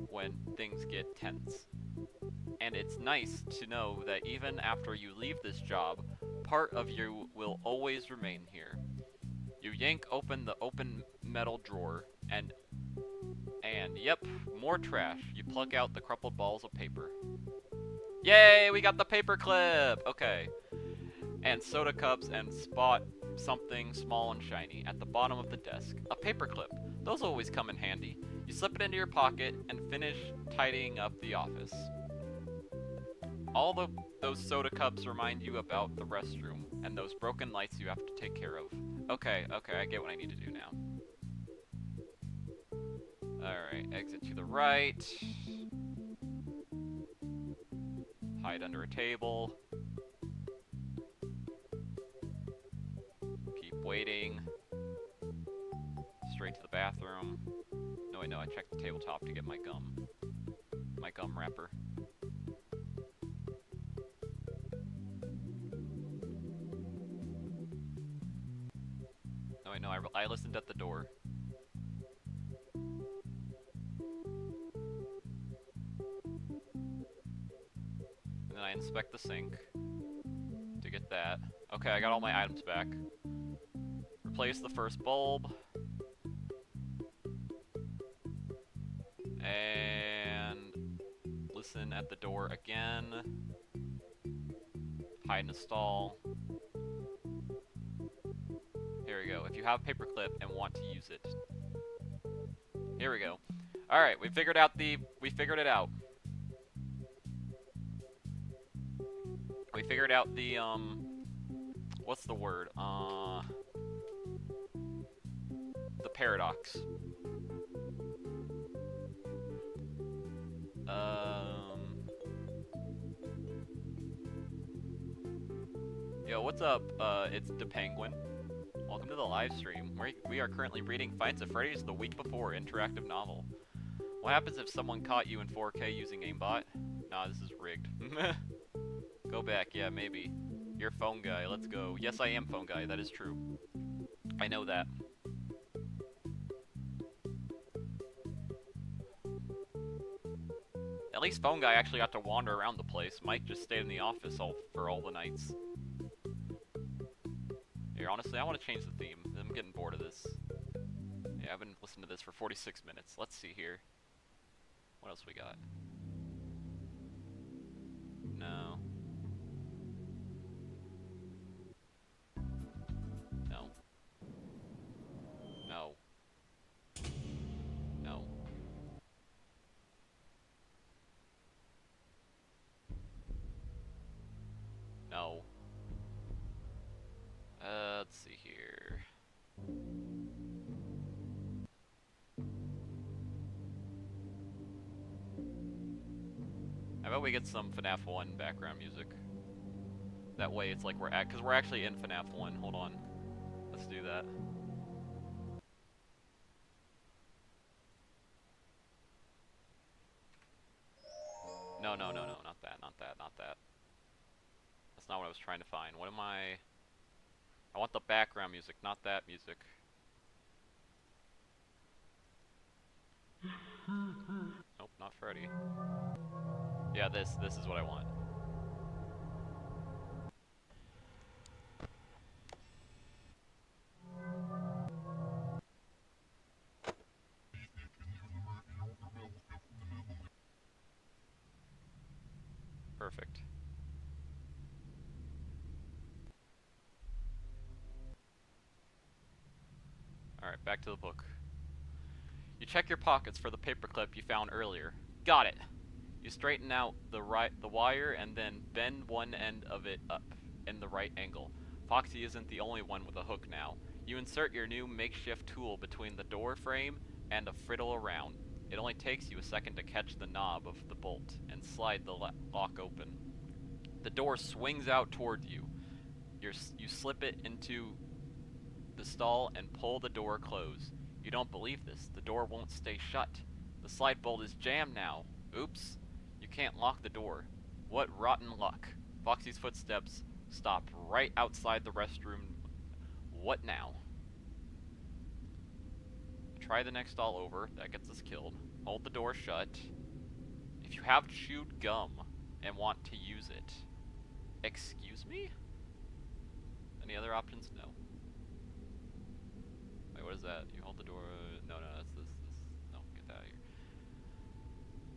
when things get tense. And it's nice to know that even after you leave this job, part of you will always remain here. You yank open the open metal drawer, and yep, more trash. You plug out the crumpled balls of paper. Yay, we got the paper clip! Okay. And soda cups, and spot something small and shiny at the bottom of the desk. A paper clip. Those always come in handy. You slip it into your pocket and finish tidying up the office. All those soda cups remind you about the restroom and those broken lights you have to take care of. Okay, I get what I need to do now. Alright, exit to the right. Hide under a table. Keep waiting. Straight to the bathroom. No, wait, no, I checked the tabletop to get my gum. My gum wrapper. No, wait, no, I listened at the door. I inspect the sink to get that. Okay, I got all my items back. Replace the first bulb. And listen at the door again. Hide in a stall. Here we go. If you have a paperclip and want to use it. Here we go. Alright, we figured it out. We figured out the, what's the word? The paradox. Yo, what's up? It's the Penguin. Welcome to the live stream. We are currently reading Fights at Freddy's the Week Before interactive novel. What happens if someone caught you in 4K using aimbot? Nah, this is rigged. Go back, yeah, maybe. You're phone guy, let's go. Yes, I am phone guy, that is true. I know that. At least phone guy actually got to wander around the place. Mike just stayed in the office for all the nights. Here, honestly, I want to change the theme. I'm getting bored of this. Yeah, I've been listening to this for 46 minutes. Let's see here. What else we got? No. No. No. No. No. Let's see here. How about we get some FNAF 1 background music? That way it's like because we're actually in FNAF 1. Hold on. Let's do that. No, not that, not that. That's not what I was trying to find. What am I want the background music, not that music. Nope, not Freddy. Yeah, this is what I want. Perfect. Alright, back to the book. You check your pockets for the paperclip you found earlier. Got it! You straighten out the wire and then bend one end of it up in the right angle. Foxy isn't the only one with a hook now. You insert your new makeshift tool between the door frame and a friddle around. It only takes you a second to catch the knob of the bolt and slide the lock open. The door swings out toward you. You slip it into the stall and pull the door closed. You don't believe this. The door won't stay shut. The slide bolt is jammed now. Oops. You can't lock the door. What rotten luck. Foxy's footsteps stop right outside the restroom. What now? Try the next stall over. That gets us killed. Hold the door shut. If you have chewed gum and want to use it. Excuse me? Any other options? No. Wait, what is that? You hold the door... No, that's this. No, get that out of here.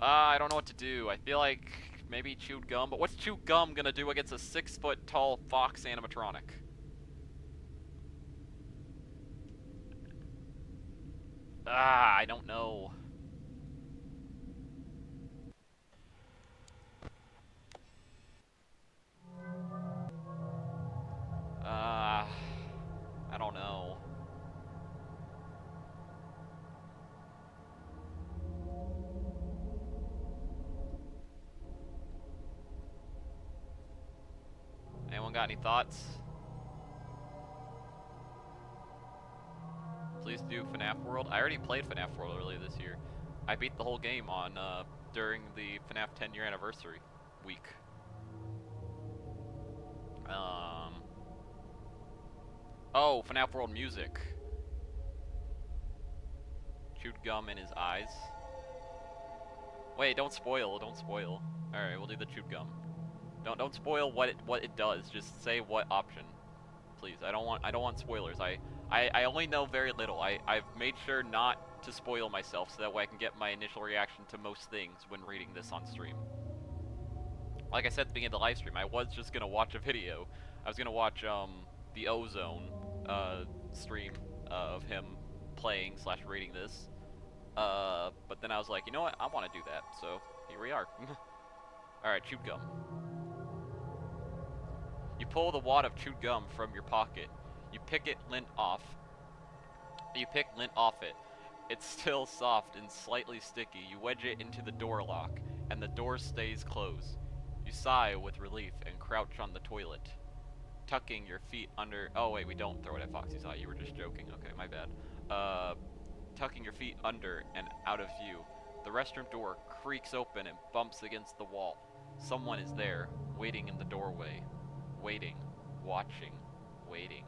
I don't know what to do. I feel like maybe chewed gum, but what's chewed gum gonna do against a 6-foot tall fox animatronic? I don't know. I don't know. Anyone got any thoughts? Please do FNAF World. I already played FNAF World earlier this year. I beat the whole game on during the FNAF 10-year anniversary week. Oh, FNAF World music. Chewed gum in his eyes. Wait, don't spoil, don't spoil. Alright, we'll do the chewed gum. Don't spoil what it does. Just say what option, please. I don't want spoilers. I only know very little. I've made sure not to spoil myself so that way I can get my initial reaction to most things when reading this on stream. Like I said at the beginning of the live stream, I was just gonna watch a video. I was gonna watch the Ozone stream of him playing / reading this. But then I was like, you know what? I want to do that. So here we are. All right, chewed gum. You pull the wad of chewed gum from your pocket. You pick lint off it. It's still soft and slightly sticky. You wedge it into the door lock, and the door stays closed. You sigh with relief and crouch on the toilet, tucking your feet under... Oh wait, we don't throw it at Foxy's eye. You were just joking. Okay, my bad. Tucking your feet under and out of view. The restroom door creaks open and bumps against the wall. Someone is there, waiting in the doorway. Waiting, watching, waiting.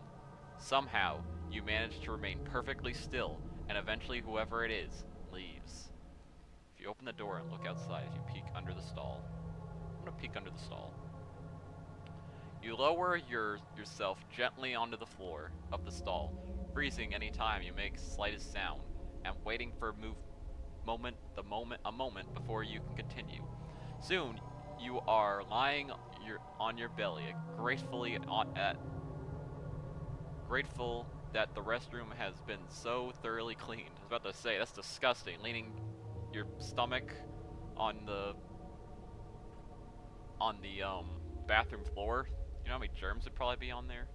Somehow, you manage to remain perfectly still, and eventually whoever it is, leaves. If you open the door and look outside, you peek under the stall. I'm gonna peek under the stall. You lower yourself gently onto the floor of the stall, freezing any time you make slightest sound, and waiting for a moment before you can continue. Soon, you are lying on your belly, grateful that the restroom has been so thoroughly cleaned. I was about to say, that's disgusting, leaning your stomach on the bathroom floor. You know how many germs would probably be on there?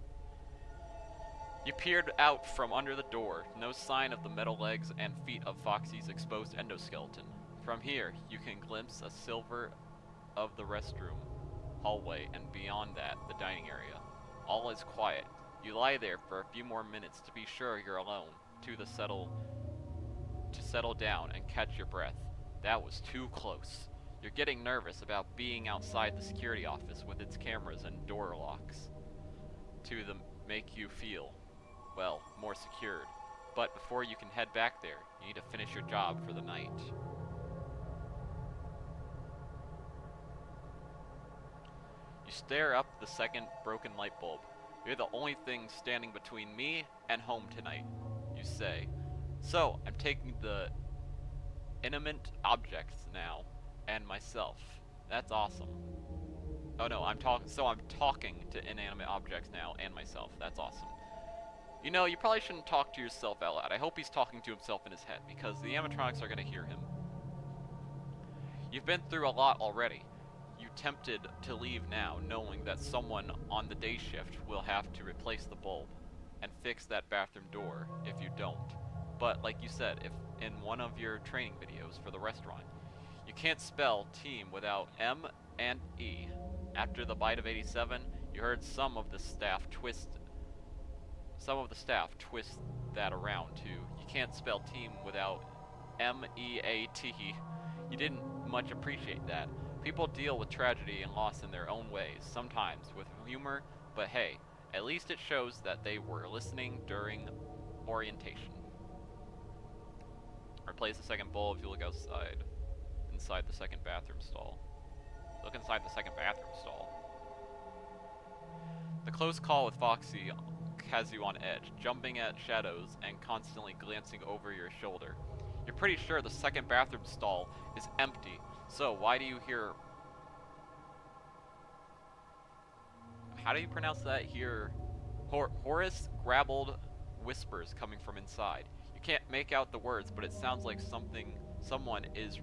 You peered out from under the door, no sign of the metal legs and feet of Foxy's exposed endoskeleton. From here, you can glimpse a silver of the restroom, hallway, and beyond that, the dining area. All is quiet. You lie there for a few more minutes to be sure you're alone, to settle down and catch your breath. That was too close. You're getting nervous about being outside the security office with its cameras and door locks to make you feel, well, more secured. But before you can head back there, you need to finish your job for the night. You stare up the second broken light bulb. You're the only thing standing between me and home tonight, you say. So, I'm taking the inanimate objects now, and myself. That's awesome. Oh no, I'm talking to inanimate objects now, and myself. That's awesome. You know, you probably shouldn't talk to yourself out loud. I hope he's talking to himself in his head, because the animatronics are going to hear him. You've been through a lot already. You tempted to leave now, knowing that someone on the day shift will have to replace the bulb and fix that bathroom door if you don't. But like you said, if in one of your training videos for the restaurant, you can't spell team without M and E. After the bite of 87, you heard some of the staff twist that around too. You can't spell team without M-E-A-T. You didn't much appreciate that. People deal with tragedy and loss in their own ways, sometimes with humor, but hey, at least it shows that they were listening during orientation. Replace the second bowl if you look inside the second bathroom stall. Look inside the second bathroom stall. The close call with Foxy has you on edge, jumping at shadows and constantly glancing over your shoulder. You're pretty sure the second bathroom stall is empty, so why do you hear... How do you pronounce that here? Horace grabbled whispers coming from inside. You can't make out the words, but it sounds like someone is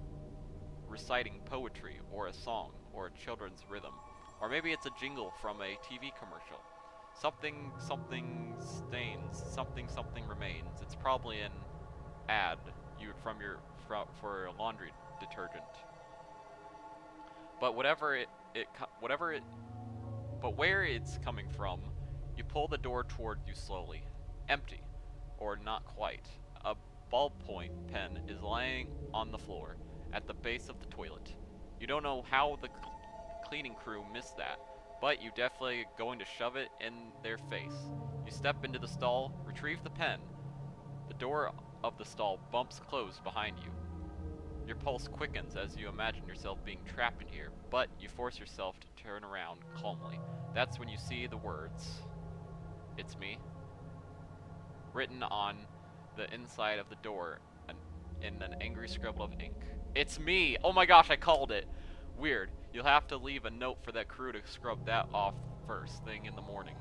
reciting poetry, or a song, or a children's rhythm. Or maybe it's a jingle from a TV commercial. Something stains, something remains. It's probably an ad for laundry detergent. But where it's coming from, you pull the door toward you slowly. Empty, or not quite. A ballpoint pen is lying on the floor at the base of the toilet. You don't know how the cleaning crew missed that, but you definitely going to shove it in their face. You step into the stall, retrieve the pen. The door of the stall bumps closed behind you. Your pulse quickens as you imagine yourself being trapped in here, but you force yourself to turn around calmly. That's when you see the words, "It's me," written on the inside of the door in an angry scribble of ink. It's me! Oh my gosh, I called it! Weird. You'll have to leave a note for that crew to scrub that off first thing in the morning.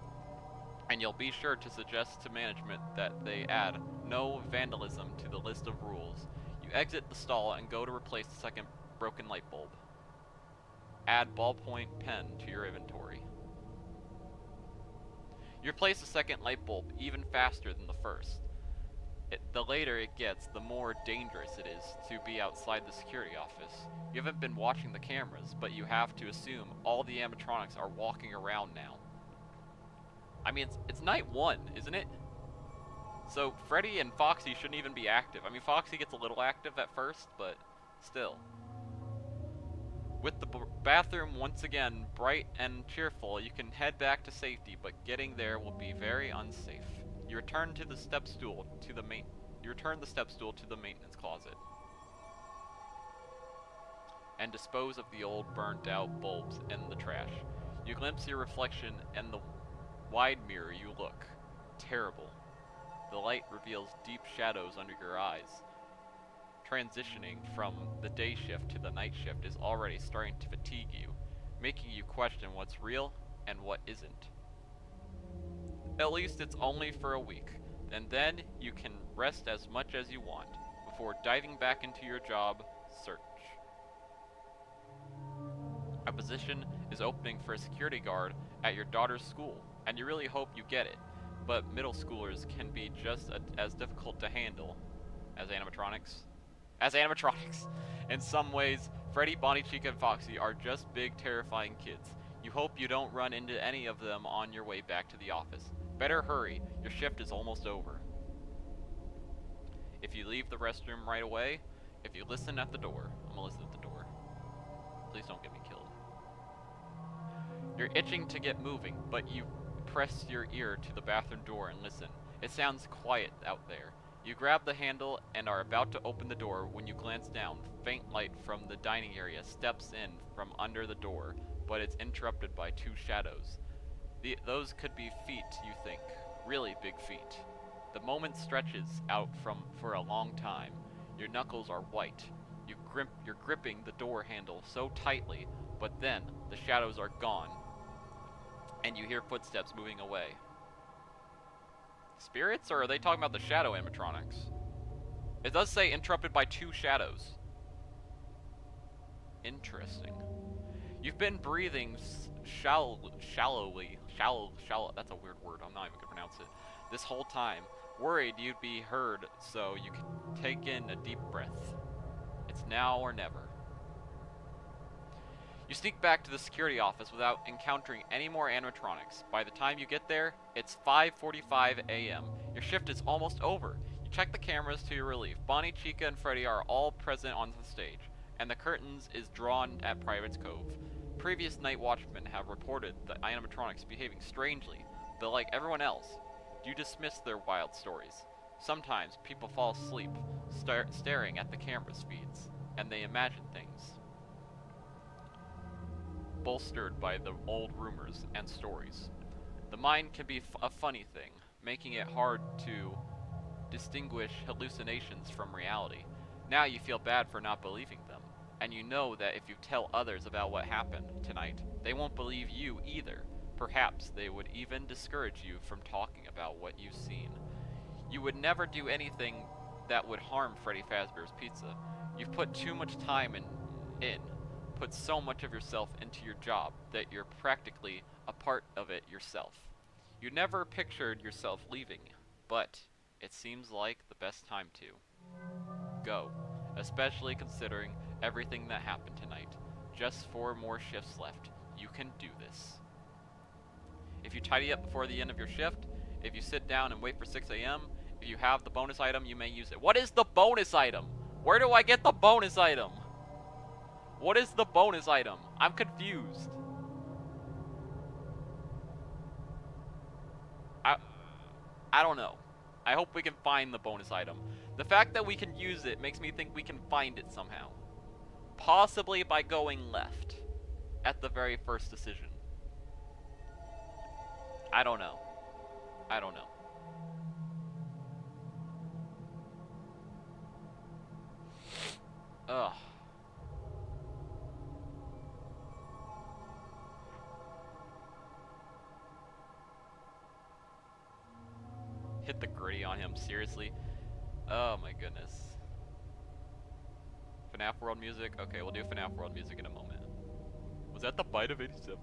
And you'll be sure to suggest to management that they add no vandalism to the list of rules. You exit the stall and go to replace the second broken light bulb. Add ballpoint pen to your inventory. You replace the second light bulb even faster than the first. The later it gets, the more dangerous it is to be outside the security office. You haven't been watching the cameras, but you have to assume all the animatronics are walking around now. I mean, it's night one, isn't it? So Freddy and Foxy shouldn't even be active. I mean, Foxy gets a little active at first, but still. With the bathroom once again bright and cheerful, you can head back to safety, but getting there will be very unsafe. You return the step stool to the maintenance closet and dispose of the old burnt out bulbs in the trash. You glimpse your reflection in the wide mirror. You look terrible. The light reveals deep shadows under your eyes. Transitioning from the day shift to the night shift is already starting to fatigue you, making you question what's real and what isn't. At least it's only for a week, and then you can rest as much as you want before diving back into your job search. A position is opening for a security guard at your daughter's school, and you really hope you get it, but middle schoolers can be just as difficult to handle as animatronics. In some ways, Freddy, Bonnie, Chica, and Foxy are just big, terrifying kids. You hope you don't run into any of them on your way back to the office. Better hurry, your shift is almost over. If you leave the restroom right away, if you listen at the door, I'm gonna listen at the door. Please don't get me killed. You're itching to get moving, but you press your ear to the bathroom door and listen. It sounds quiet out there. You grab the handle and are about to open the door when you glance down. Faint light from the dining area steps in from under the door, but it's interrupted by two shadows. Those could be feet, you think. Really big feet. The moment stretches out for a long time. Your knuckles are white. You're gripping the door handle so tightly, but then the shadows are gone, and you hear footsteps moving away. Spirits, or are they talking about the shadow animatronics? It does say interrupted by two shadows. Interesting. You've been breathing shallowly, that's a weird word, I'm not even gonna pronounce it, this whole time, worried you'd be heard, so you can take in a deep breath. It's now or never. You sneak back to the security office without encountering any more animatronics. By the time you get there, it's 5:45 a.m. Your shift is almost over. You check the cameras to your relief. Bonnie, Chica, and Freddy are all present on the stage, and the curtains is drawn at Private's Cove. Previous night watchmen have reported the animatronics behaving strangely, but like everyone else, you dismiss their wild stories. Sometimes people fall asleep, staring at the camera's feeds, and they imagine things, bolstered by the old rumors and stories. The mind can be a funny thing, making it hard to distinguish hallucinations from reality. Now you feel bad for not believing them, and you know that if you tell others about what happened tonight, they won't believe you either. Perhaps they would even discourage you from talking about what you've seen. You would never do anything that would harm Freddy Fazbear's Pizza. You've put too much time put so much of yourself into your job that you're practically a part of it yourself. You never pictured yourself leaving, but it seems like the best time to go, especially considering everything that happened tonight. Just 4 more shifts left. You can do this. If you tidy up before the end of your shift, if you sit down and wait for 6 a.m., if you have the bonus item, you may use it. What is the bonus item? Where do I get the bonus item? What is the bonus item? I'm confused. I don't know. I hope we can find the bonus item. The fact that we can use it makes me think we can find it somehow. Possibly by going left at the very first decision. I don't know. I don't know. Ugh. Hit the gritty on him, seriously? Oh my goodness. FNAF World Music? Okay, we'll do FNAF World Music in a moment. Was that the bite of 87?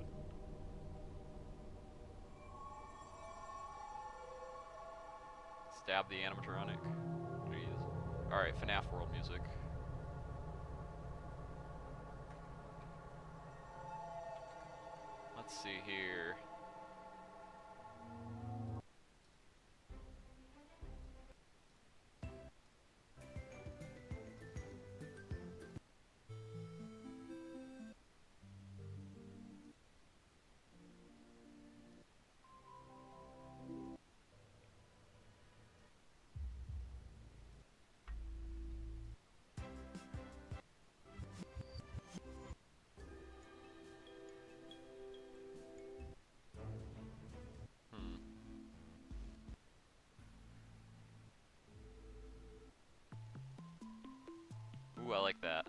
Stab the animatronic. Jeez. Alright, FNAF World Music. Let's see here. Ooh, I like that.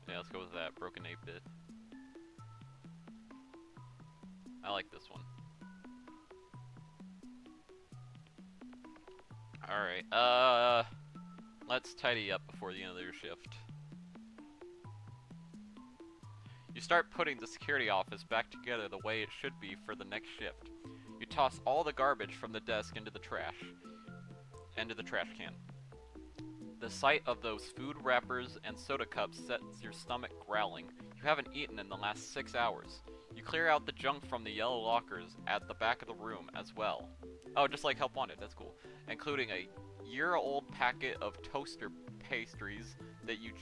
Yeah, let's go with that. Broken 8-bit. I like this one. Alright, let's tidy up before the end of your shift. You start putting the security office back together the way it should be for the next shift. You toss all the garbage from the desk into the trash can. The sight of those food wrappers and soda cups sets your stomach growling. You haven't eaten in the last 6 hours. You clear out the junk from the yellow lockers at the back of the room as well. Oh, just like Help Wanted, that's cool. Including a year-old packet of toaster pastries that you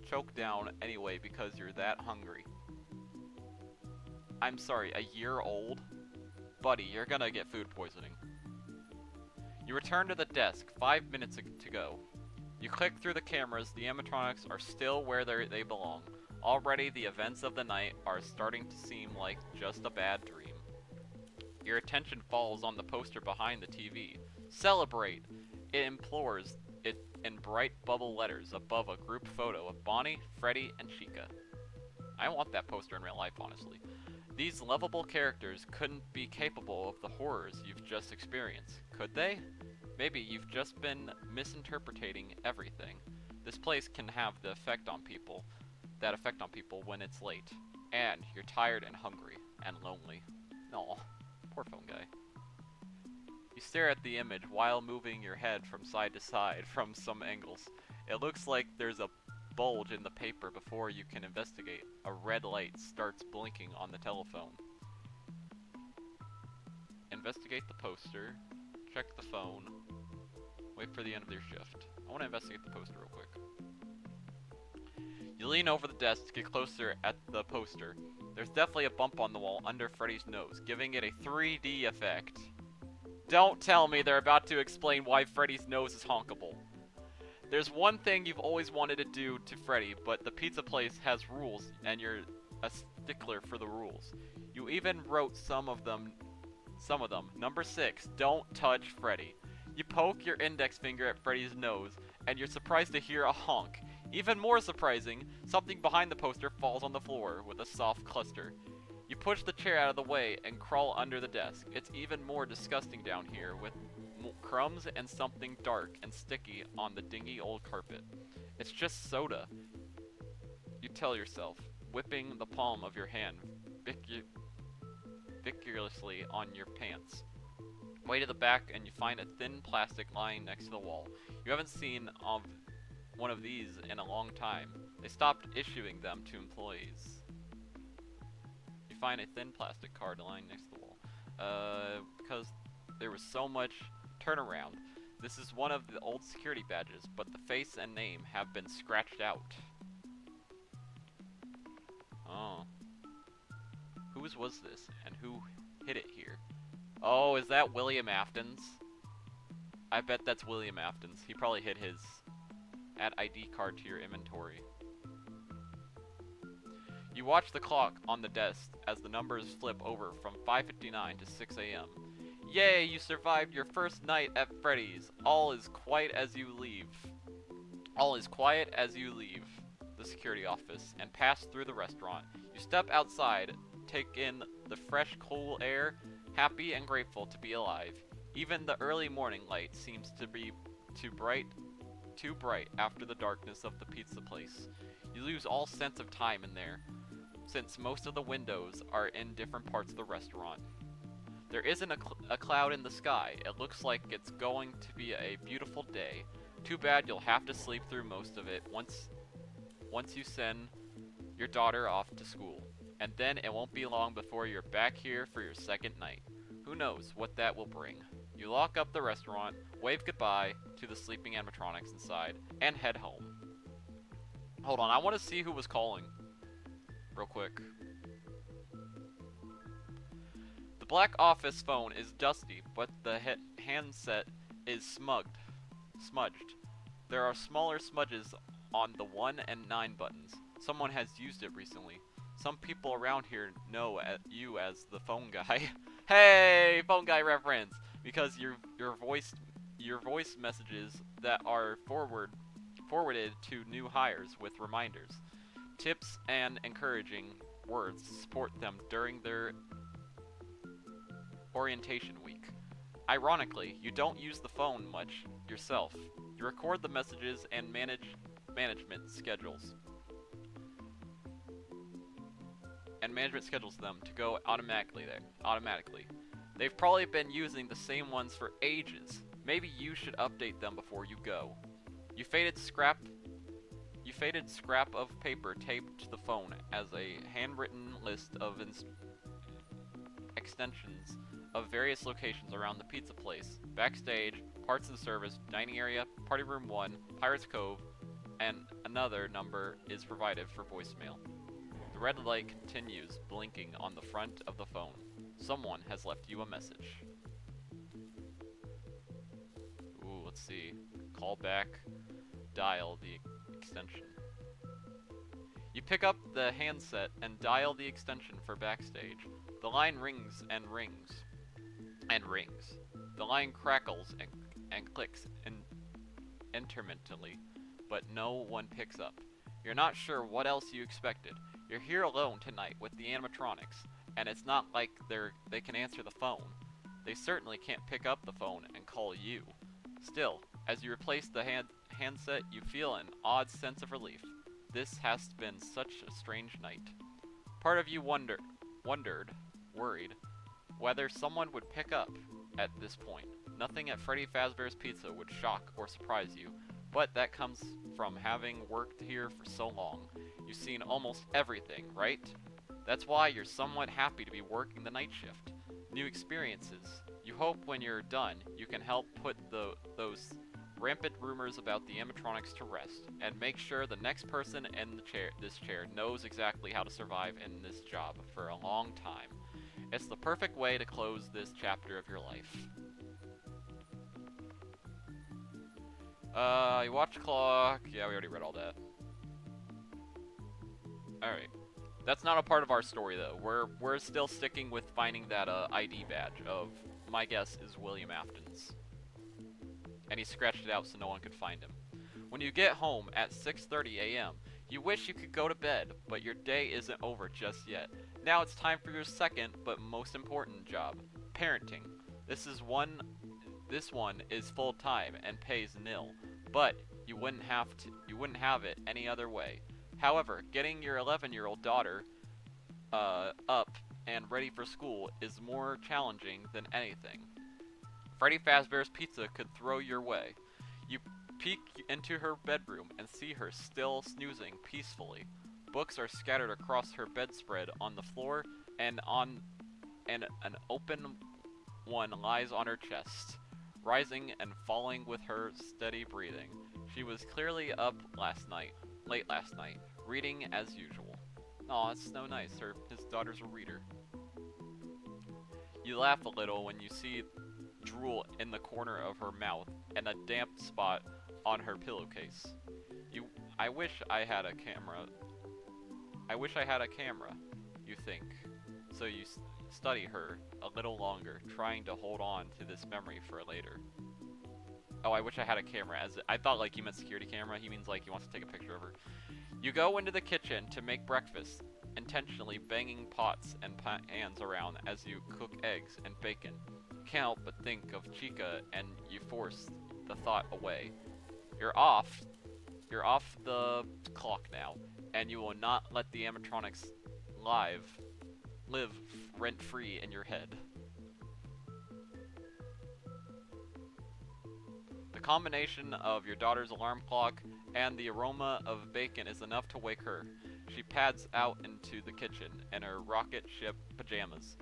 choke down anyway because you're that hungry. I'm sorry, a year old? Buddy, you're gonna get food poisoning. You return to the desk, 5 minutes to go. You click through the cameras, the animatronics are still where they belong. Already the events of the night are starting to seem like just a bad dream. Your attention falls on the poster behind the TV. Celebrate! It implores it in bright bubble letters above a group photo of Bonnie, Freddy, and Chica. I want that poster in real life, honestly. These lovable characters couldn't be capable of the horrors you've just experienced, could they? Maybe you've just been misinterpreting everything. This place can have that effect on people when it's late, and you're tired and hungry and lonely. Aw, poor phone guy. You stare at the image while moving your head from side to side from some angles. It looks like there's a bulge in the paper before you can investigate. A red light starts blinking on the telephone. Investigate the poster. Check the phone. Wait for the end of your shift. I want to investigate the poster real quick. You lean over the desk to get closer at the poster. There's definitely a bump on the wall under Freddy's nose, giving it a 3D effect. Don't tell me they're about to explain why Freddy's nose is honkable. There's one thing you've always wanted to do to Freddy, but the pizza place has rules, and you're a stickler for the rules. You even wrote some of them. Number 6, don't touch Freddy. You poke your index finger at Freddy's nose, and you're surprised to hear a honk. Even more surprising, something behind the poster falls on the floor with a soft cluster. You push the chair out of the way and crawl under the desk. It's even more disgusting down here, with crumbs and something dark and sticky on the dingy old carpet. It's just soda, you tell yourself, whipping the palm of your hand vigorously on your pants. Way to the back and you find a thin plastic lying next to the wall. You haven't seen one of these in a long time. They stopped issuing them to employees. You find a thin plastic card lying next to the wall. Because there was so much turnaround. This is one of the old security badges, but the face and name have been scratched out. Oh. Whose was this, and who hid it here? Oh, is that William Afton's? I bet that's William Afton's. He probably hid his add ID card to your inventory. You watch the clock on the desk as the numbers flip over from 5:59 to 6 a.m. Yay, you survived your first night at Freddy's. All is quiet as you leave. All is quiet as you leave the security office and pass through the restaurant. You step outside, take in the fresh, cool air, happy and grateful to be alive. Even the early morning light seems to be too bright after the darkness of the pizza place. You lose all sense of time in there, since most of the windows are in different parts of the restaurant. There isn't a cloud in the sky. It looks like it's going to be a beautiful day. Too bad you'll have to sleep through most of it once you send your daughter off to school. And then it won't be long before you're back here for your second night. Who knows what that will bring. You lock up the restaurant, wave goodbye to the sleeping animatronics inside, and head home. Hold on, I want to see who was calling. Real quick. The black office phone is dusty, but the handset is smudged. There are smaller smudges on the 1 and 9 buttons. Someone has used it recently. Some people around here know you as the phone guy. Hey, phone guy reference! Because your voice messages that are forwarded to new hires with reminders, tips, and encouraging words to support them during their orientation week. Ironically, you don't use the phone much yourself. You record the messages and management schedules them to go automatically. They've probably been using the same ones for ages. Maybe you should update them before you go. You faded scrap of paper taped to the phone as a handwritten list of extensions of various locations around the pizza place, backstage, parts of the service, dining area, party room 1, Pirates Cove, and another number is provided for voicemail. The red light continues blinking on the front of the phone. Someone has left you a message. Ooh, let's see. Call back, dial the extension. You pick up the handset and dial the extension for backstage. The line rings and rings and rings. The line crackles and clicks intermittently, but no one picks up. You're not sure what else you expected. You're here alone tonight with the animatronics, and it's not like they can answer the phone. They certainly can't pick up the phone and call you. Still, as you replace the handset, you feel an odd sense of relief. This has been such a strange night. Part of you worried, whether someone would pick up at this point. Nothing at Freddy Fazbear's Pizza would shock or surprise you, but that comes from having worked here for so long. You've seen almost everything, right? That's why you're somewhat happy to be working the night shift. New experiences. You hope when you're done, you can help put those rampant rumors about the animatronics to rest, and make sure the next person in this chair knows exactly how to survive in this job for a long time. It's the perfect way to close this chapter of your life. You watch the clock. Yeah, we already read all that. Alright. That's not a part of our story, though. We're still sticking with finding that ID badge of, my guess, is William Afton's. And he scratched it out so no one could find him. When you get home at 6:30 a.m., you wish you could go to bed, but your day isn't over just yet. Now it's time for your second, but most important job, parenting. This one is full-time and pays nil, but you wouldn't have it any other way. However, getting your 11-year-old daughter up and ready for school is more challenging than anything Freddy Fazbear's Pizza could throw your way. You peek into her bedroom and see her still snoozing peacefully. Books are scattered across her bedspread on the floor, and an open one lies on her chest, rising and falling with her steady breathing. She was clearly up late last night, reading as usual. Aw, it's so nice. His daughter's a reader. You laugh a little when you see drool in the corner of her mouth and a damp spot on her pillowcase. I wish I had a camera. I wish I had a camera, you think. So you study her a little longer, trying to hold on to this memory for later. Oh, I wish I had a camera. I thought like he meant security camera. He means like he wants to take a picture of her. You go into the kitchen to make breakfast, intentionally banging pots and pans around as you cook eggs and bacon. Can't help but think of Chica, and you force the thought away. You're off the clock now, and you will not let the animatronics live rent-free in your head. The combination of your daughter's alarm clock and the aroma of bacon is enough to wake her. She pads out into the kitchen in her rocket ship pajamas,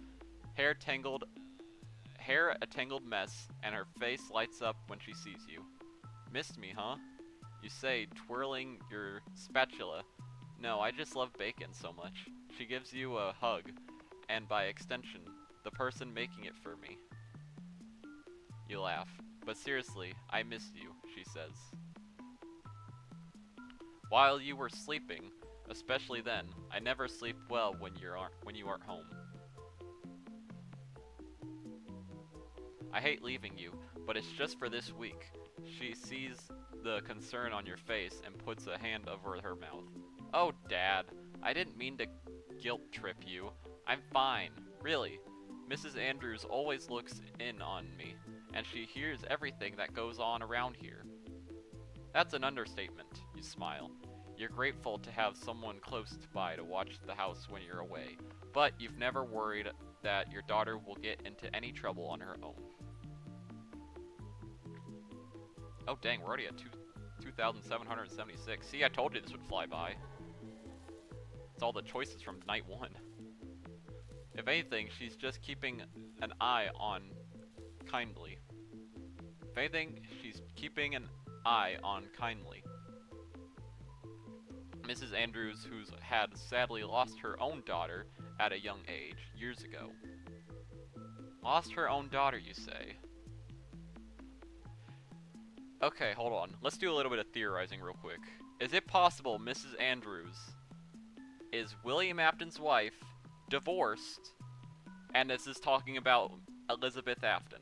hair a tangled mess, and her face lights up when she sees you. Missed me, huh? You say, twirling your spatula. No, I just love bacon so much. She gives you a hug, and by extension, the person making it for me. You laugh. But seriously, I missed you, she says. While you were sleeping, especially then, I never sleep well when you aren't home. I hate leaving you, but it's just for this week. She sees the concern on your face and puts a hand over her mouth. Oh, Dad, I didn't mean to guilt trip you. I'm fine, really. Mrs. Andrews always looks in on me, and she hears everything that goes on around here. That's an understatement, you smile. You're grateful to have someone close by to watch the house when you're away, but you've never worried that your daughter will get into any trouble on her own. Oh dang, we're already at 2,776. See, I told you this would fly by. It's all the choices from night 1. If anything, she's just keeping an eye on kindly. If anything, she's keeping an eye on kindly. Mrs. Andrews, who's had sadly lost her own daughter at a young age, years ago. Lost her own daughter, you say? Okay, hold on. Let's do a little bit of theorizing real quick. Is it possible Mrs. Andrews is William Afton's wife, divorced, and this is talking about Elizabeth Afton?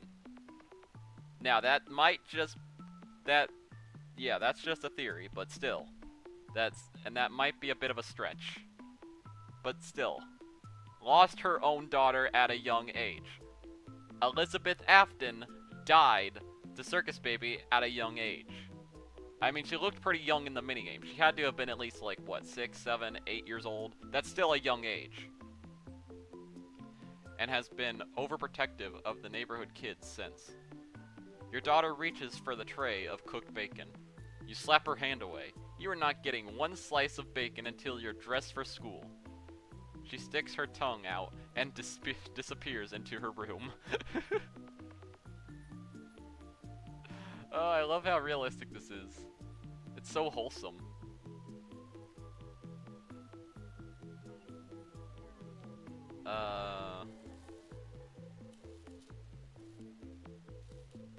Now, that might just... Yeah, that's just a theory, but still. And that might be a bit of a stretch. But still. Lost her own daughter at a young age. Elizabeth Afton died, the circus baby, at a young age. I mean, she looked pretty young in the minigame. She had to have been at least, like, what, 6, 7, 8 years old? That's still a young age. And has been overprotective of the neighborhood kids since. Your daughter reaches for the tray of cooked bacon. You slap her hand away. You are not getting one slice of bacon until you're dressed for school. She sticks her tongue out and disappears into her room. Oh, I love how realistic this is. It's so wholesome.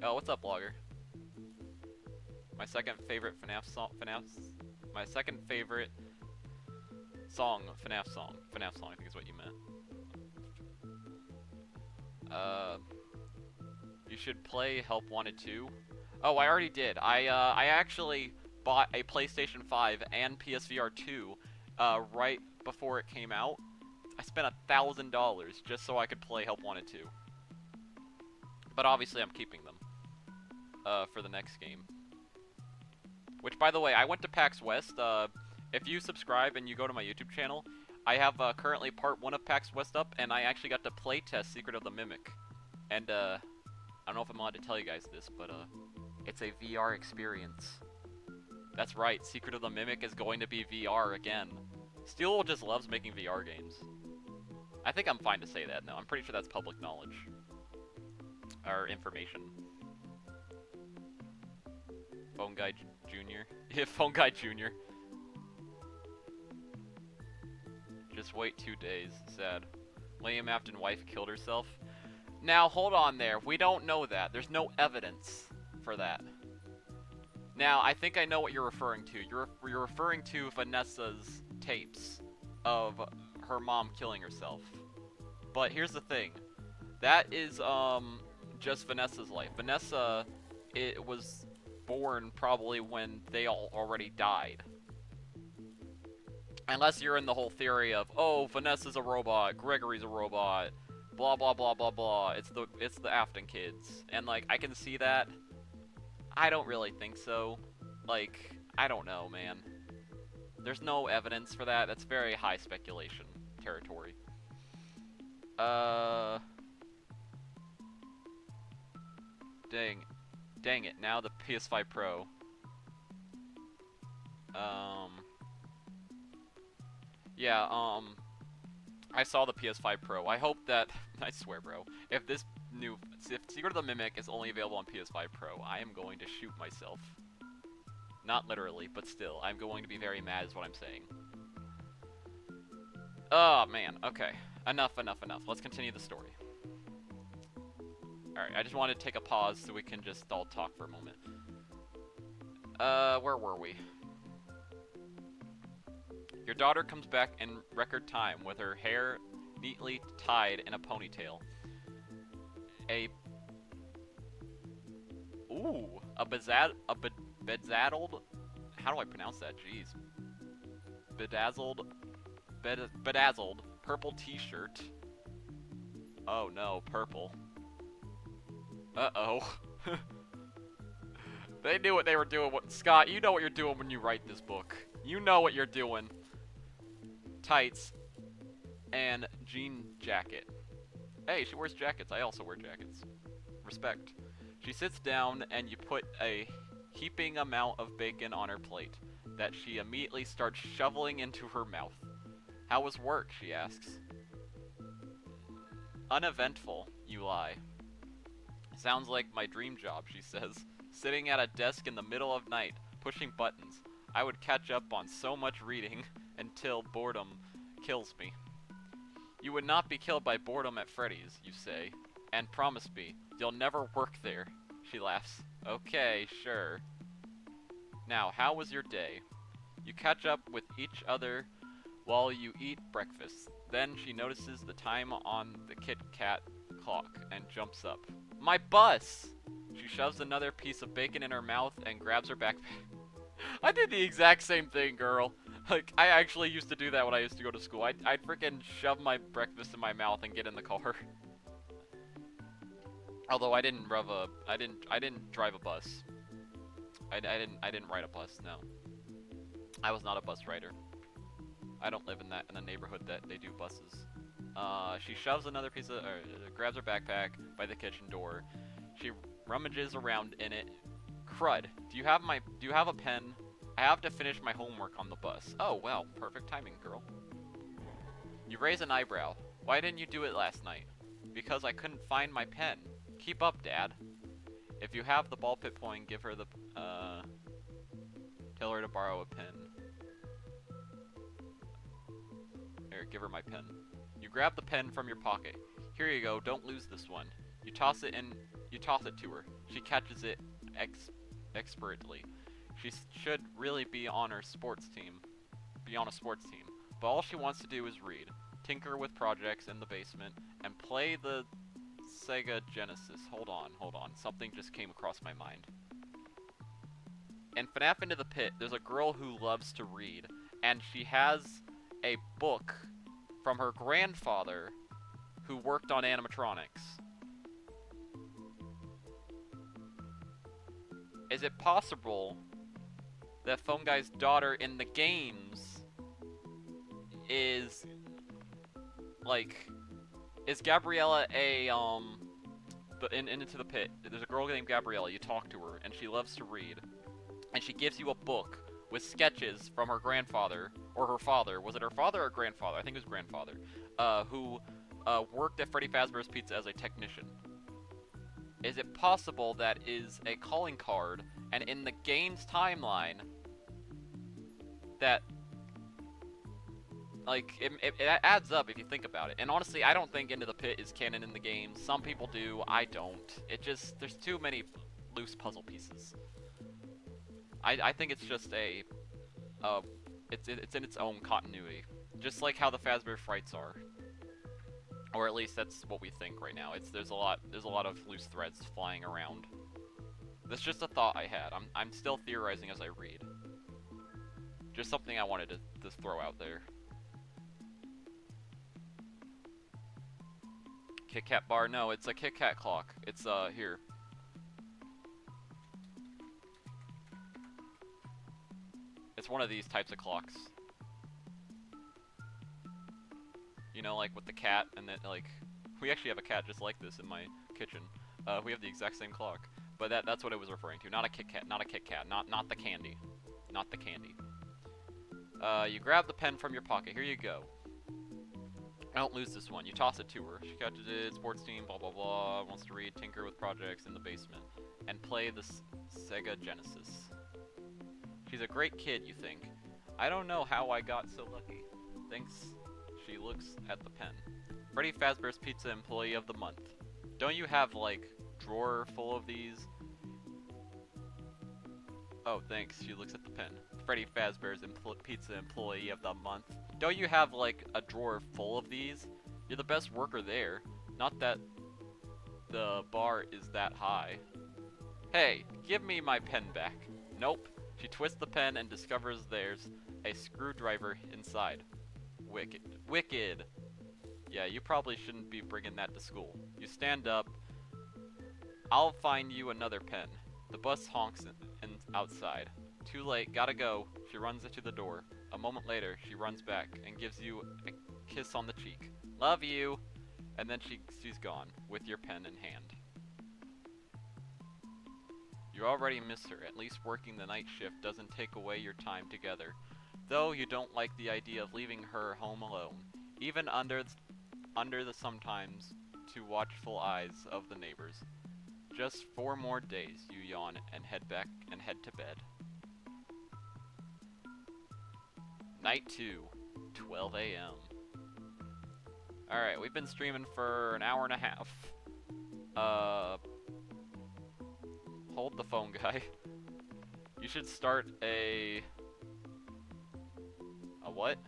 Oh, what's up, Blogger? My second favorite FNAF song, my second favorite song, FNAF song, I think is what you meant. You should play Help Wanted 2. Oh, I already did. I actually bought a PlayStation 5 and PSVR 2, right before it came out. I spent $1,000 just so I could play Help Wanted 2. But obviously I'm keeping them, for the next game. Which, by the way, I went to PAX West. If you subscribe and you go to my YouTube channel, I have currently part 1 of PAX West up, and I actually got to playtest Secret of the Mimic. And I don't know if I'm allowed to tell you guys this, but it's a VR experience. That's right, Secret of the Mimic is going to be VR again. Steel just loves making VR games. I think I'm fine to say that now. I'm pretty sure that's public knowledge. Or information. Phone Guy Jr. Yeah, Phone Guy Jr. Just wait 2 days. Sad. William Afton wife killed herself. Now, hold on there. We don't know that. There's no evidence for that. Now, I think I know what you're referring to. You're referring to Vanessa's tapes of her mom killing herself. But here's the thing. That is, just Vanessa's life. Vanessa, it was born probably when they all already died. Unless you're in the whole theory of, oh, Vanessa's a robot, Gregory's a robot, blah blah blah blah blah. It's the Afton kids, and like I can see that. I don't really think so. Like I don't know, man. There's no evidence for that. That's very high speculation territory. Dang it. Now the PS5 Pro. Yeah, I saw the PS5 Pro. I hope that, I swear, bro, if Secret of the Mimic is only available on PS5 Pro, I am going to shoot myself. Not literally, but still, I'm going to be very mad is what I'm saying. Oh, man, okay. Enough. Let's continue the story. Alright, I just wanted to take a pause so we can just all talk for a moment. Where were we? Your daughter comes back in record time with her hair neatly tied in a ponytail. Bedazzled, how do I pronounce that? Jeez. Bedazzled purple t-shirt. Oh no, purple. Uh-oh. They knew what they were doing. Scott, you know what you're doing when you write this book. You know what you're doing. Tights and jean jacket. Hey, she wears jackets. I also wear jackets. Respect. She sits down and you put a heaping amount of bacon on her plate that she immediately starts shoveling into her mouth. How was work? She asks. Uneventful, you lie. Sounds like my dream job, she says. Sitting at a desk in the middle of night, pushing buttons. I would catch up on so much reading until boredom kills me. You would not be killed by boredom at Freddy's, you say. And promise me, you'll never work there. She laughs. Okay, sure. Now, how was your day? You catch up with each other while you eat breakfast. Then she notices the time on the Kit Kat clock and jumps up. My bus! She shoves another piece of bacon in her mouth and grabs her backpack. I did the exact same thing, girl. Like, I actually used to do that when I used to go to school. I'd freaking shove my breakfast in my mouth and get in the car. Although I didn't drive a bus. I didn't ride a bus, no. I was not a bus rider. I don't live in a neighborhood that they do buses. She shoves another piece of, grabs her backpack by the kitchen door. She rummages around in it. Crud. Do you have a pen? I have to finish my homework on the bus. Oh, well, perfect timing, girl. You raise an eyebrow. Why didn't you do it last night? Because I couldn't find my pen. Keep up, Dad. If you have the ball pit point, give her the, tell her to borrow a pen. Here, give her my pen. You grab the pen from your pocket. Here you go, don't lose this one. You toss it to her. She catches it expertly. She should really be on a sports team. But all she wants to do is read, tinker with projects in the basement, and play the Sega Genesis. Hold on. Something just came across my mind. In FNAF Into the Pit, there's a girl who loves to read, and she has a book from her grandfather who worked on animatronics. Is it possible that Phone Guy's daughter in the games is Gabriella a into the pit. There's a girl named Gabriella. You talk to her, and she loves to read, and she gives you a book with sketches from her grandfather or her father. Was it her father or grandfather? I think it was grandfather. Who worked at Freddy Fazbear's Pizza as a technician. Is it possible that is a calling card, and in the game's timeline, that, like, it adds up if you think about it. And honestly, I don't think Into the Pit is canon in the game. Some people do, I don't. It just, there's too many loose puzzle pieces. I think it's just it's in its own continuity. Just like how the Fazbear Frights are. Or at least that's what we think right now. There's a lot of loose threads flying around. That's just a thought I had. I'm still theorizing as I read. Just something I wanted to throw out there. Kit Kat bar? No, it's a Kit Kat clock. It's here. It's one of these types of clocks. You know, like with the cat, and then like we actually have a cat just like this in my kitchen. We have the exact same clock, but that's what it was referring to. Not a Kit Kat, not the candy, not the candy. You grab the pen from your pocket. Here you go. Don't lose this one. You toss it to her. She catches it. Sports team. Blah blah blah. Wants to read. Tinker with projects in the basement and play the Sega Genesis. She's a great kid, you think. I don't know how I got so lucky. Thanks. She looks at the pen. Freddy Fazbear's Pizza Employee of the Month. Don't you have, like, drawer full of these? Oh, thanks. She looks at the pen. Freddy Fazbear's Pizza Employee of the Month. Don't you have, like, a drawer full of these? You're the best worker there. Not that the bar is that high. Hey, give me my pen back. Nope. She twists the pen and discovers there's a screwdriver inside. Wicked. Wicked! Yeah, you probably shouldn't be bringing that to school. You stand up. I'll find you another pen. The bus honks outside. Too late, gotta go. She runs into the door. A moment later, she runs back and gives you a kiss on the cheek. Love you! And then she's gone, with your pen in hand. You already miss her. At least working the night shift doesn't take away your time together. Though you don't like the idea of leaving her home alone, even under the sometimes too watchful eyes of the neighbors. Just 4 more days, you yawn and head to bed. Night 2, 12 a.m. Alright, we've been streaming for an hour and a half. Hold the phone, guy. You should start a what?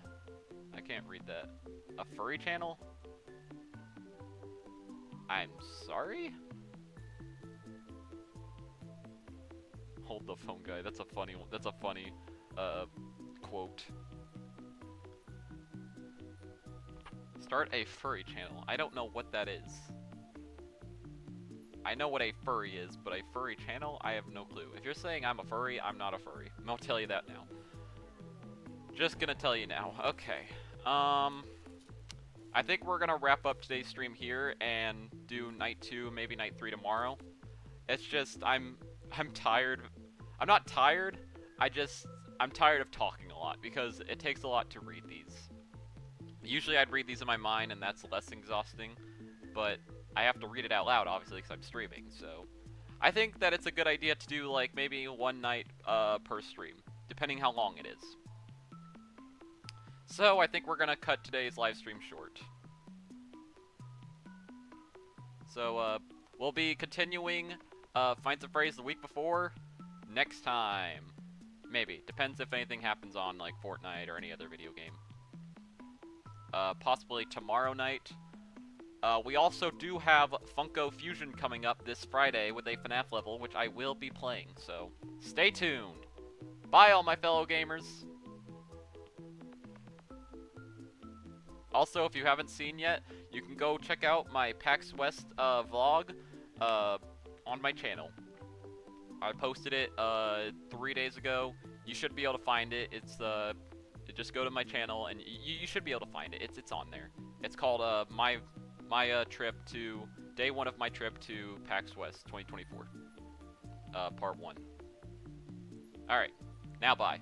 I can't read that. A furry channel? I'm sorry? Hold the phone, guy. That's a funny one. That's a funny quote. Start a furry channel. I don't know what that is. I know what a furry is, but a furry channel? I have no clue. If you're saying I'm a furry, I'm not a furry. I'll tell you that now. Just gonna tell you now. Okay. I think we're gonna wrap up today's stream here and do night 2, maybe night 3 tomorrow. It's just, I'm tired. I'm not tired. I'm tired of talking a lot because it takes a lot to read these. Usually I'd read these in my mind and that's less exhausting, but I have to read it out loud, obviously, because I'm streaming, so I think that it's a good idea to do, like, maybe one night per stream, depending how long it is. So I think we're gonna cut today's live stream short. So, we'll be continuing Find Some Phrase the week before, next time. Maybe. Depends if anything happens on, like, Fortnite or any other video game. Possibly tomorrow night. We also do have Funko Fusion coming up this Friday with a FNAF level, which I will be playing, so stay tuned. Bye, all my fellow gamers. Also, if you haven't seen yet, you can go check out my PAX West vlog on my channel. I posted it 3 days ago. You should be able to find it. It's just go to my channel and you should be able to find it. It's on there. It's called my trip to day one of my trip to PAX West 2024. Part 1. Alright, now bye.